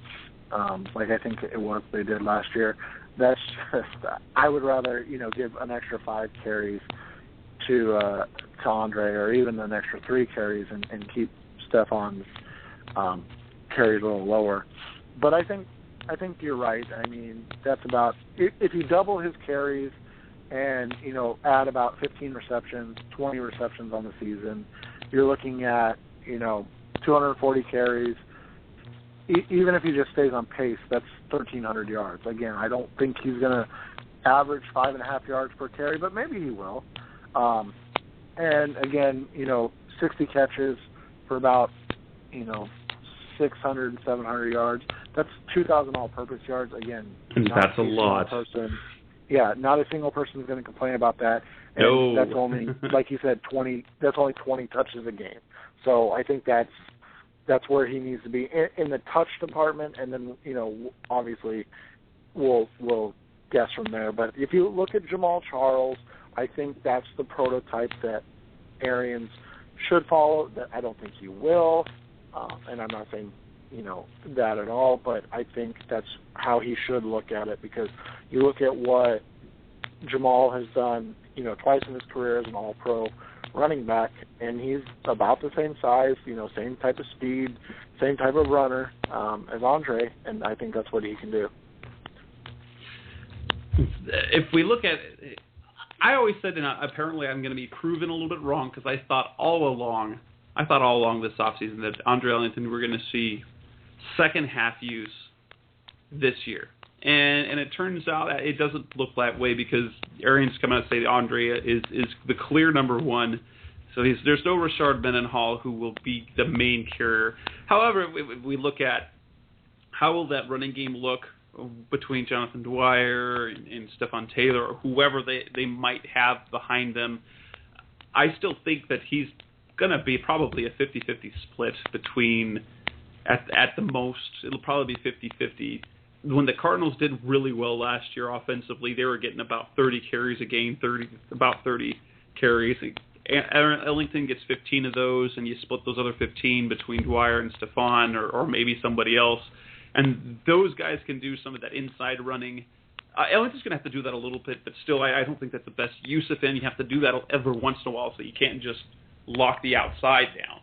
Speaker 6: like I think it was they did last year, that's just, I would rather, give an extra 5 carries to Andre, or even an extra 3 carries and keep Stephon's carries a little lower. But I think you're right. I mean, that's about, if you double his carries and, add about 15 receptions, 20 receptions on the season, you're looking at, 240 carries. Even if he just stays on pace, that's 1,300 yards. Again, I don't think he's going to average 5.5 yards per carry, but maybe he will. And again, 60 catches for about, 600 and 700 yards. That's 2,000 all-purpose yards. Again,
Speaker 4: that's a lot.
Speaker 6: Not a single person is going to complain about that. And
Speaker 4: no.
Speaker 6: That's only, like you said, 20. That's only 20 touches a game. So I think that's where he needs to be in the touch department, and then obviously we'll guess from there. But if you look at Jamal Charles, I think that's the prototype that Arians should follow. That I don't think he will, and I'm not saying that at all, but I think that's how he should look at it, because you look at what Jamal has done, twice in his career as an all-pro running back, and he's about the same size, same type of speed, same type of runner as Andre, and I think that's what he can do.
Speaker 4: If we look at it, I always said, and apparently I'm going to be proven a little bit wrong, because I thought all along this offseason that Andre Ellington we're going to see second half use this year. And it turns out that it doesn't look that way, because Arians come out and say Andre is the clear number one. So there's no Rashard Mendenhall who will be the main carrier. However, we look at how will that running game look between Jonathan Dwyer and Stephon Taylor, or whoever they might have behind them. I still think that he's going to be probably a 50-50 split between, at the most, it'll probably be 50-50. When the Cardinals did really well last year offensively, they were getting about 30 carries a game, about 30 carries. Ellington gets 15 of those, and you split those other 15 between Dwyer and Stephon, or maybe somebody else. And those guys can do some of that inside running. Ellington's going to have to do that a little bit, but still, I don't think that's the best use of him. You have to do that every once in a while, so you can't just lock the outside down.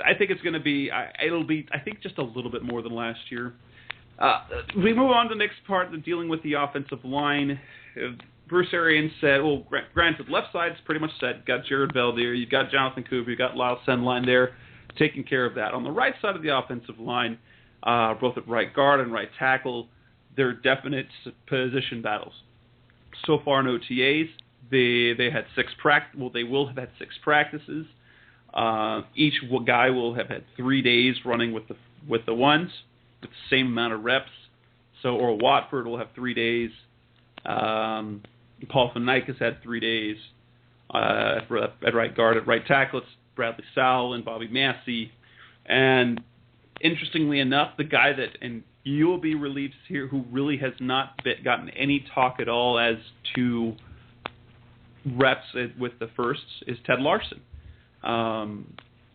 Speaker 4: I think it's going to be, it'll be, I think, just a little bit more than last year. We move on to the next part, dealing with the offensive line. Bruce Arians said, well, granted, left side's pretty much set. You've got Jared Veldheer, you've got Jonathan Cooper, you've got Lyle Sendline there taking care of that. On the right side of the offensive line, both at right guard and right tackle, there are definite position battles. So far in OTAs, they had they will have had 6 practices. Each guy will have had 3 days running with the ones, with the same amount of reps. So Oral Watford will have 3 days. Paul Van has had 3 days at right guard. At right tackle, it's Bradley Sowell and Bobby Massey. And interestingly enough, the guy that, and you will be relieved here, who really has not gotten any talk at all as to reps with the firsts, is Ted Larson.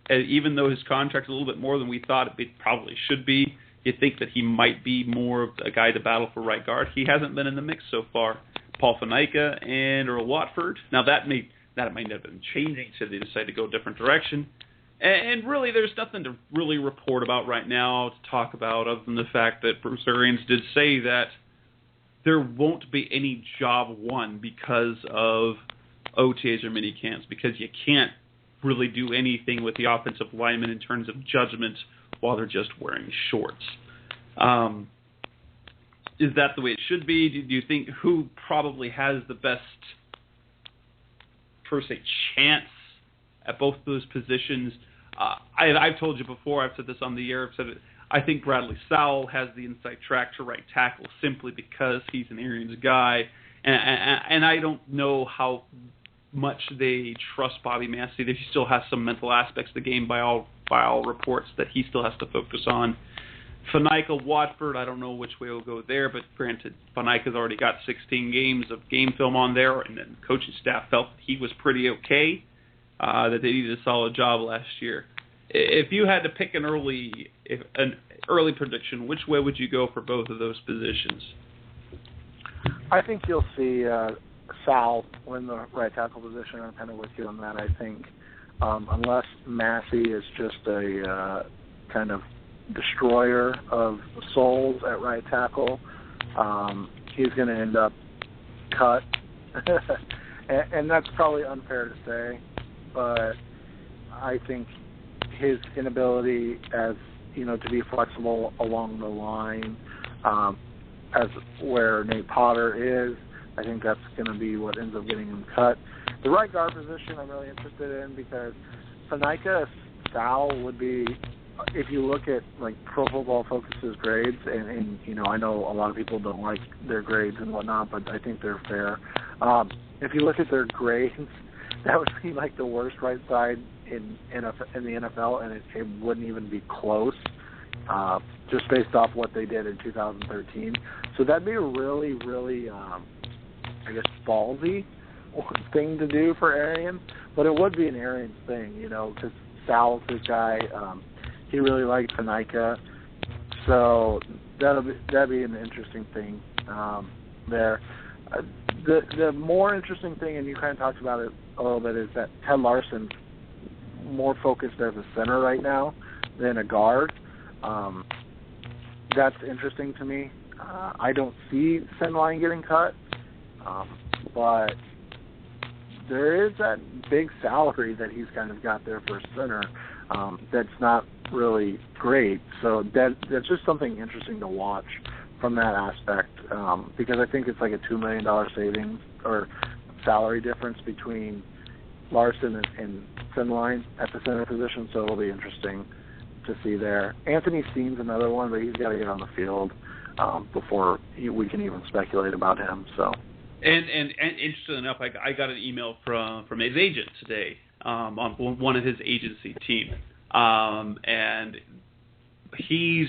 Speaker 4: Even though his contract's a little bit more than we thought it probably should be, you think that he might be more of a guy to battle for right guard. He hasn't been in the mix so far. Paul Faneca and Earl Watford. Now that might have been changing, so they decide to go a different direction. And really, there's nothing to really report about right now to talk about, other than the fact that Bruce Arians did say that there won't be any job won because of OTAs or mini camps, because you can't really do anything with the offensive linemen in terms of judgment while they're just wearing shorts. Is that the way it should be? Do you think who probably has the best, per se, chance at both those positions? I've told you before, I've said this on the air, I've said it, I think Bradley Sowell has the inside track to right tackle simply because he's an Arians guy, and I don't know how much they trust Bobby Massey. He still has some mental aspects of the game by all reports that he still has to focus on. Faneca, Watford, I don't know which way we'll go there, but granted, Faneca's already got 16 games of game film on there, and then the coaching staff felt that he was pretty okay, that they needed a solid job last year. If you had to pick an early prediction, which way would you go for both of those positions?
Speaker 6: I think you'll see Sal win the right tackle position. I'm kind of with you on that. I think unless Massey is just a kind of destroyer of souls at right tackle, he's going to end up cut. and that's probably unfair to say, but I think his inability to be flexible along the line, as where Nate Potter is, I think that's going to be what ends up getting him cut. The right guard position I'm really interested in, because Faneca, Sal would be, if you look at like Pro Football Focus's grades, and I know a lot of people don't like their grades and whatnot, but I think they're fair. If you look at their grades, that would be like the worst right side in the NFL, and it wouldn't even be close, just based off what they did in 2013. So that'd be a really, really, I guess, ballsy thing to do for Arians, but it would be an Arians thing, because Sal's his guy. He really liked Faneca, so that'd be an interesting thing there. The more interesting thing, and you kind of talked about it a little bit, is that Ted Larson's more focused as a center right now than a guard. That's interesting to me. I don't see Sendline getting cut, but there is that big salary that he's kind of got there for a center that's not really great. So that's just something interesting to watch from that aspect, because I think it's like a $2 million savings or salary difference between Larson and Sendline at the center position, so it'll be interesting to see there. Anthony Steen's another one, but he's got to get on the field before we can even speculate about him. So,
Speaker 4: and interestingly enough, I got an email from his agent today on one of his agency team, and he's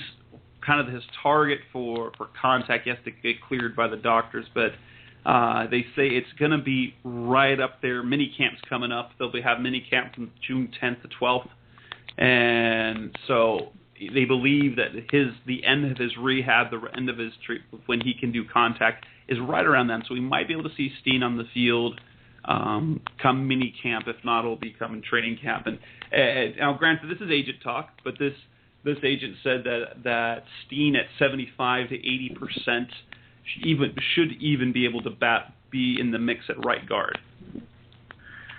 Speaker 4: kind of his target for contact. He has to get cleared by the doctors, but they say it's going to be right up there. Mini camps coming up. They'll have mini camp from June 10th to 12th. And so they believe that the end of his rehab, the end of his treatment, when he can do contact, is right around then. So we might be able to see Steen on the field come mini camp. If not, it'll be come in training camp. And now, granted, this is agent talk, but this agent said that Steen at 75 to 80% should even be able to be in the mix at right guard.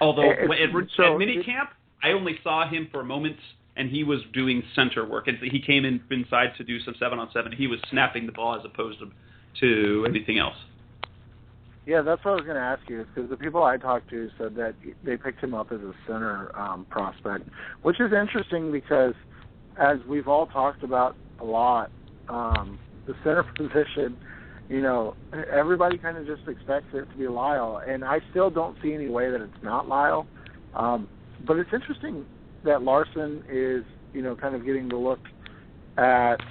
Speaker 4: Although at minicamp, I only saw him for moments, and he was doing center work. And he came inside to do some 7-on-7. He was snapping the ball as opposed to anything else.
Speaker 6: Yeah, that's what I was going to ask you, because the people I talked to said that they picked him up as a center prospect, which is interesting because, as we've all talked about a lot, the center position, everybody kind of just expects it to be Lyle, and I still don't see any way that it's not Lyle. But it's interesting that Larson is, kind of getting to look at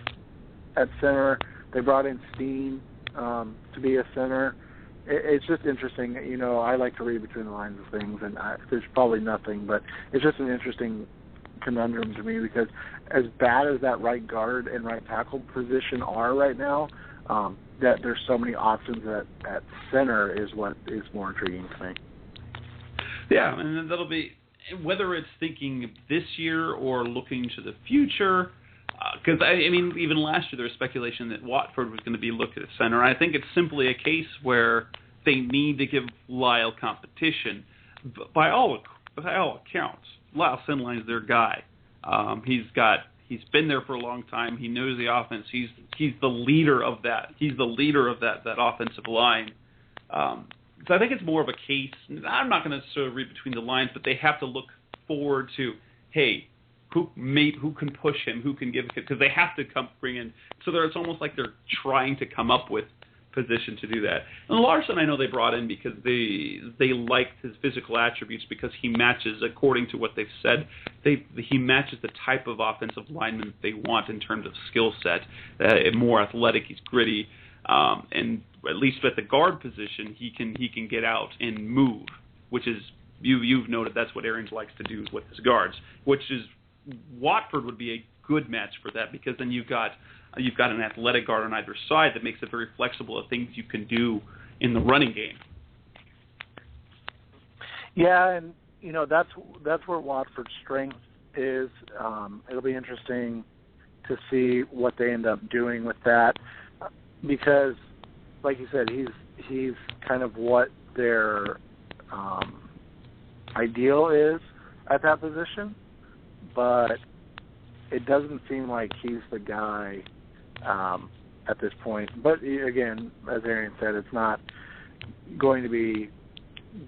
Speaker 6: center. They brought in Steen to be a center. It's just interesting. I like to read between the lines of things, and there's probably nothing, but it's just an interesting conundrum to me because as bad as that right guard and right tackle position are right now, that there's so many options at center is what is more intriguing to me.
Speaker 4: Yeah, and that'll be whether it's thinking this year or looking to the future. Because, even last year there was speculation that Watford was going to be looked at center. I think it's simply a case where they need to give Lyle competition. By all accounts, Lyle Sinline's their guy. He's been there for a long time. He knows the offense. He's the leader of that. He's the leader of that offensive line. So I think it's more of a case. I'm not going to sort of read between the lines, but they have to look forward to, hey, who can push him, who can give it, because they have to bring in. So it's almost like they're trying to come up with position to do that. And Larson, I know they brought in because they liked his physical attributes because he matches, according to what they've said, he matches the type of offensive lineman they want in terms of skill set. More athletic, he's gritty, and at least at the guard position, he can get out and move, which is you've noted that's what Arians likes to do with his guards, which is Watford would be a good match for that because then you've got an athletic guard on either side that makes it very flexible of things you can do in the running game.
Speaker 6: Yeah, and that's where Watford's strength is. It'll be interesting to see what they end up doing with that because, like you said, he's kind of what their ideal is at that position, but it doesn't seem like he's the guy at this point. But again, as Arian said, it's not going to be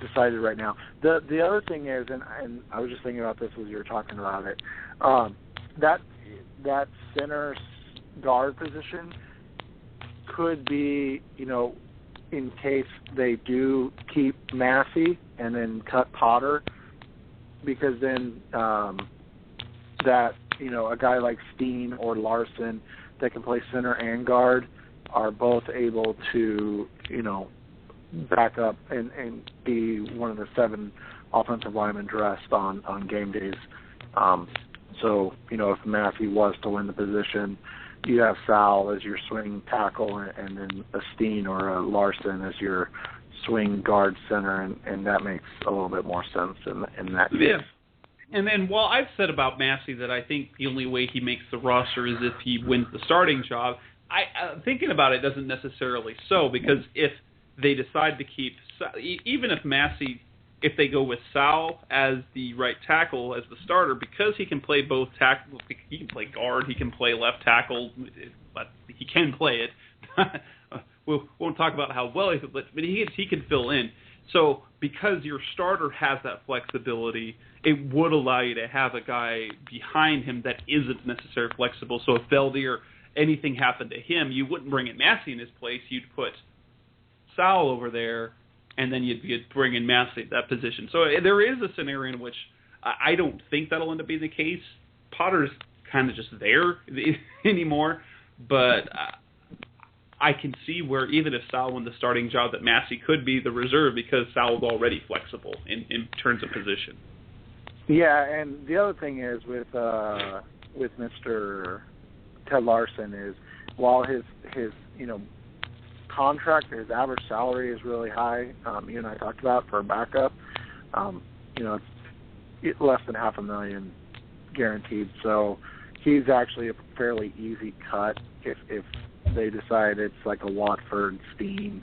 Speaker 6: decided right now. The other thing is, and I was just thinking about this as you were talking about it, that center guard position could be, in case they do keep Massey and then cut Potter, because then that, a guy like Steen or Larson that can play center and guard are both able to, back up and be one of the 7 offensive linemen dressed on game days. So, if Massey was to win the position, you have Sal as your swing tackle and then a Steen or a Larson as your swing guard center, and that makes a little bit more sense in that case.
Speaker 4: Yeah. And then while I've said about Massey that I think the only way he makes the roster is if he wins the starting job, thinking about it doesn't necessarily so, because if they decide to keep, even if Massey, if they go with Sal as the right tackle, as the starter, because he can play both tackle, he can play guard, he can play left tackle, but he can play it. We won't talk about how well he can play, but he can fill in. So because your starter has that flexibility, it would allow you to have a guy behind him that isn't necessarily flexible. So if Veldy or anything happened to him, you wouldn't bring in Massey in his place. You'd put Sal over there, and then you'd bring in Massey at that position. So there is a scenario in which I don't think that'll end up being the case. Potter's kind of just there anymore, but I can see where even if Sal won the starting job, that Massey could be the reserve because Sal's already flexible in terms of position.
Speaker 6: Yeah, and the other thing is with Mr. Ted Larson is, while his contract, his average salary is really high. You and I talked about for a backup. It's less than $500,000 guaranteed. So he's actually a fairly easy cut if they decide it's like a Watford Steen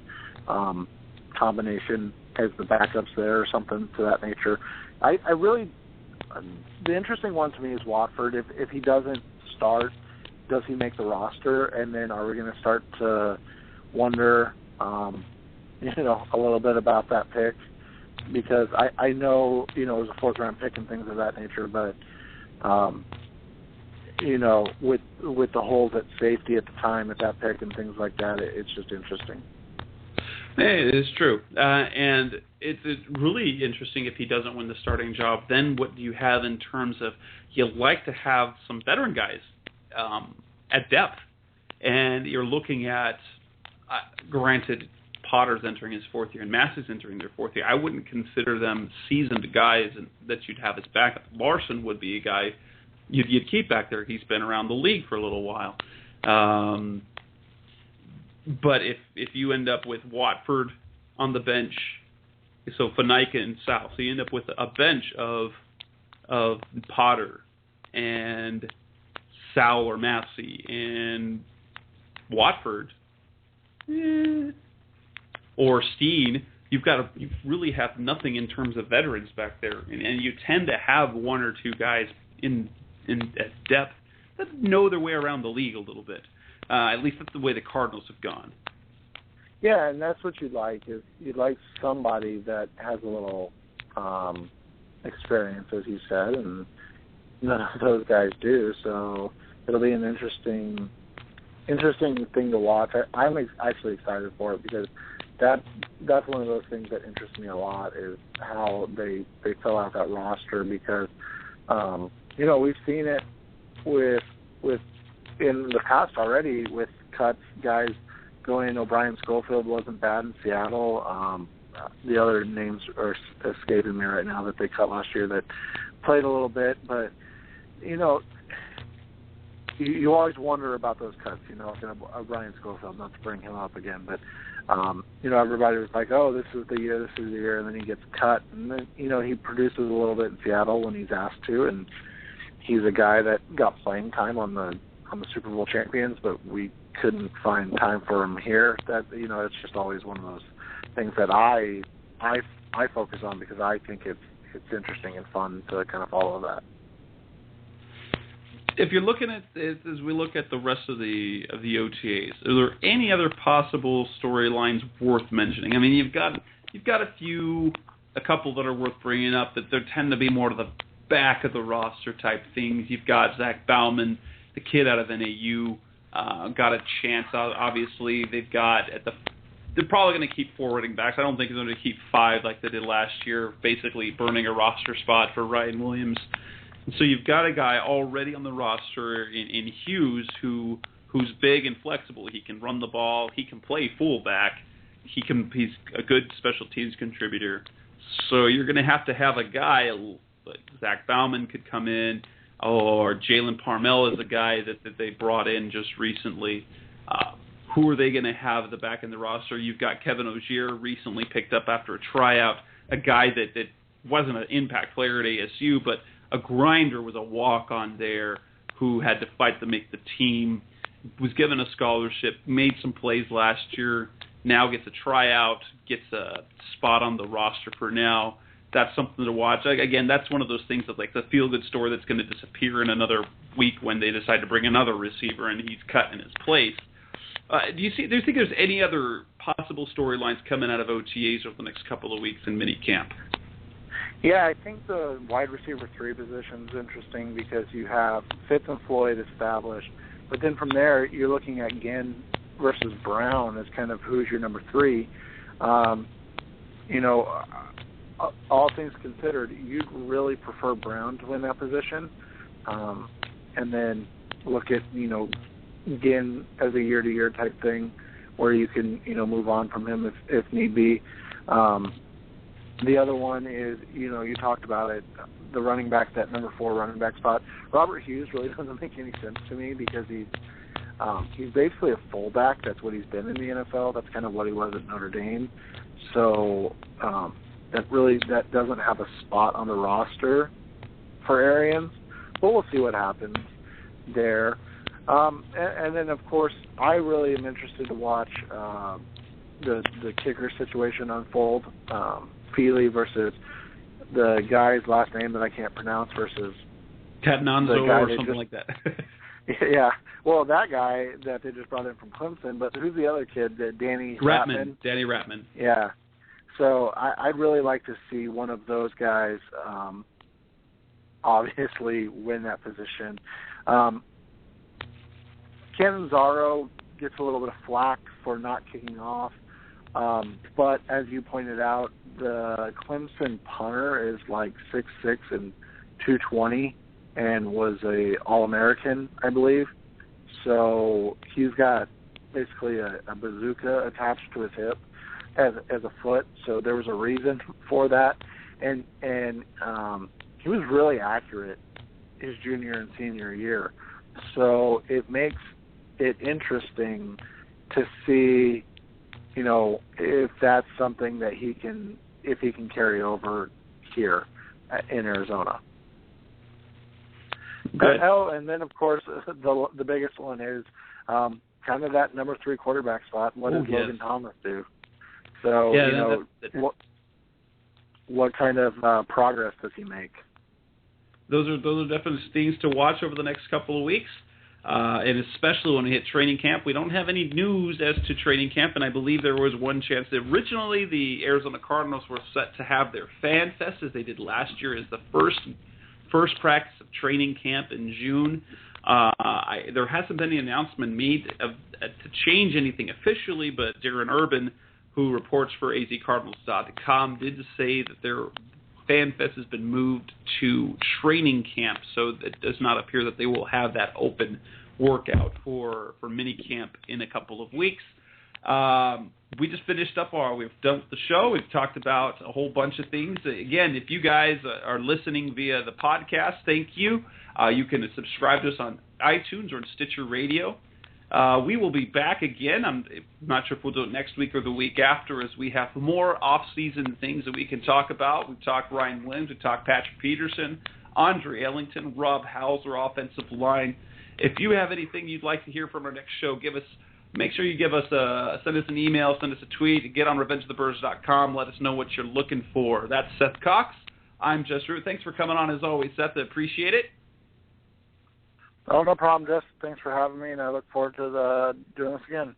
Speaker 6: combination as the backups there or something to that nature. I really, the interesting one to me is Watford. If he doesn't start, does he make the roster? And then are we going to start to wonder, a little bit about that pick? Because I know, it was a fourth-round pick and things of that nature, but, with the holes at safety at the time at that pick and things like that, it's just interesting.
Speaker 4: It is true. And it's really interesting if he doesn't win the starting job. Then what do you have in terms of, you like to have some veteran guys at depth. And you're looking at, granted, Potter's entering his fourth year and Massey's entering their fourth year. I wouldn't consider them seasoned guys that you'd have as backup. Larson would be a guy you'd keep back there. He's been around the league for a little while. But if you end up with Watford on the bench, so Fanaika and Sal, so you end up with a bench of Potter and Sal or Massey and Watford, or Steen, you really have nothing in terms of veterans back there, and you tend to have one or two guys in at depth that know their way around the league a little bit. At least that's the way the Cardinals have gone.
Speaker 6: Yeah, and that's what you'd like, is you'd like somebody that has a little experience, as you said, and none of those guys do. So it'll be an interesting thing to watch. I'm actually excited for it, because that's one of those things that interests me a lot, is how they fill out that roster, because we've seen it with in the past already with cuts, guys going. O'Brien Schofield wasn't bad in Seattle. The other names are escaping me right now that they cut last year that played a little bit, but you always wonder about those cuts. O'Brien Schofield, not to bring him up again, but everybody was like, oh, this is the year, and then he gets cut, and then he produces a little bit in Seattle when he's asked to, and he's a guy that got playing time on the Super Bowl champions, but we couldn't find time for him here. That it's just always one of those things that I focus on, because I think it's interesting and fun to kind of follow that.
Speaker 4: If you're looking at it, as we look at the rest of the OTAs, are there any other possible storylines worth mentioning? I mean, you've got a couple that are worth bringing up that there tend to be more to the back of the roster type things. You've got Zach Bauman, the kid out of NAU, got a chance. Obviously, they're probably going to keep forwarding backs. I don't think they're going to keep 5 like they did last year, basically burning a roster spot for Ryan Williams. And so you've got a guy already on the roster in Hughes who's big and flexible. He can run the ball. He can play fullback. He's a good special teams contributor. So you're going to have a guy like Zach Bauman could come in, or Jalen Parmel is a guy that they brought in just recently. Who are they going to have at the back in the roster? You've got Kevin Ogier, recently picked up after a tryout, a guy that wasn't an impact player at ASU, but a grinder, was a walk-on there who had to fight to make the team, was given a scholarship, made some plays last year, now gets a tryout, gets a spot on the roster for now. That's something to watch. Again, that's one of those things that, like, the feel-good story that's going to disappear in another week when they decide to bring another receiver and he's cut in his place. Do you think there's any other possible storylines coming out of OTAs over the next couple of weeks in minicamp?
Speaker 6: Yeah, I think the wide receiver 3 position is interesting, because you have Fitz and Floyd established, but then from there you're looking at Ginn versus Brown as kind of who's your number 3. All things considered, you'd really prefer Brown to win that position, and then look at Ginn as a year-to-year type thing, where you can move on from him if need be. The other one is, you talked about it, the running back, that number 4 running back spot. Robert Hughes really doesn't make any sense to me because he's basically a fullback. That's what he's been in the NFL. That's kind of what he was at Notre Dame. So that doesn't have a spot on the roster for Arians. But we'll see what happens there. And then, of course, I really am interested to watch the kicker situation unfold. Feely versus the guy's last name that I can't pronounce versus
Speaker 4: Catananzo or something like that.
Speaker 6: Yeah. Well, that guy that they just brought in from Clemson, but who's the other kid? Danny Ratman?
Speaker 4: Danny Ratman.
Speaker 6: Yeah. So I'd really like to see one of those guys obviously win that position. Catanzaro gets a little bit of flack for not kicking off. But as you pointed out, the Clemson punter is like 6'6" and 220 and was a All-American, I believe. So he's got basically a bazooka attached to his hip as a foot. So there was a reason for that. And he was really accurate his junior and senior year. So it makes it interesting to see, if that's something that he can carry over here in Arizona.
Speaker 4: Good.
Speaker 6: And then, of course, the biggest one is kind of that number 3 quarterback spot. What does Logan Thomas do? So, what kind of progress does he make?
Speaker 4: Those are definitely things to watch over the next couple of weeks. And especially when we hit training camp. We don't have any news as to training camp, and I believe there was one chance that originally the Arizona Cardinals were set to have their Fan Fest, as they did last year, as the first practice of training camp in June. There hasn't been any announcement made to change anything officially, but Darren Urban, who reports for azcardinals.com, did say that their Fan Fest has been moved to training camp, so it does not appear that they will have that open workout for mini camp in a couple of weeks. We just finished up we've done the show. We've talked about a whole bunch of things. Again, if you guys are listening via the podcast, thank you. You can subscribe to us on iTunes or Stitcher Radio. We will be back again. I'm not sure if we'll do it next week or the week after, as we have more off-season things that we can talk about. We've talked Ryan Williams, we've talked Patrick Peterson, Andre Ellington, Rob Housler, offensive line. If you have anything you'd like to hear from our next show, make sure you send us an email, send us a tweet, get on RevengeOfTheBirds.com, let us know what you're looking for. That's Seth Cox. I'm Jess Root. Thanks for coming on as always, Seth. I appreciate it.
Speaker 6: Oh, no problem, Jess. Thanks for having me, and I look forward to doing this again.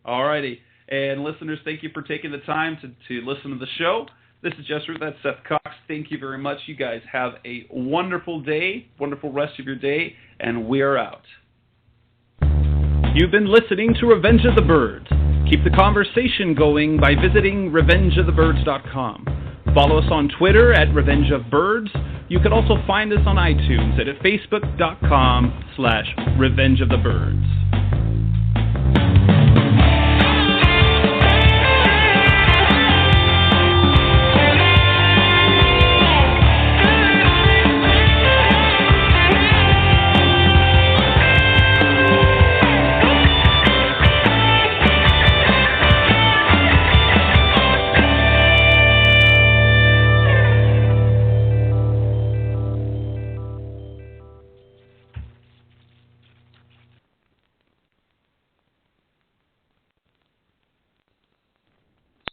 Speaker 4: All righty. And listeners, thank you for taking the time to listen to the show. This is Jess Root. That's Seth Cox. Thank you very much. You guys have a wonderful day, wonderful rest of your day, and we're out. You've been listening to Revenge of the Birds. Keep the conversation going by visiting RevengeOfTheBirds.com. Follow us on Twitter at RevengeOfBirds. You can also find us on iTunes at Facebook.com/RevengeOfTheBirds.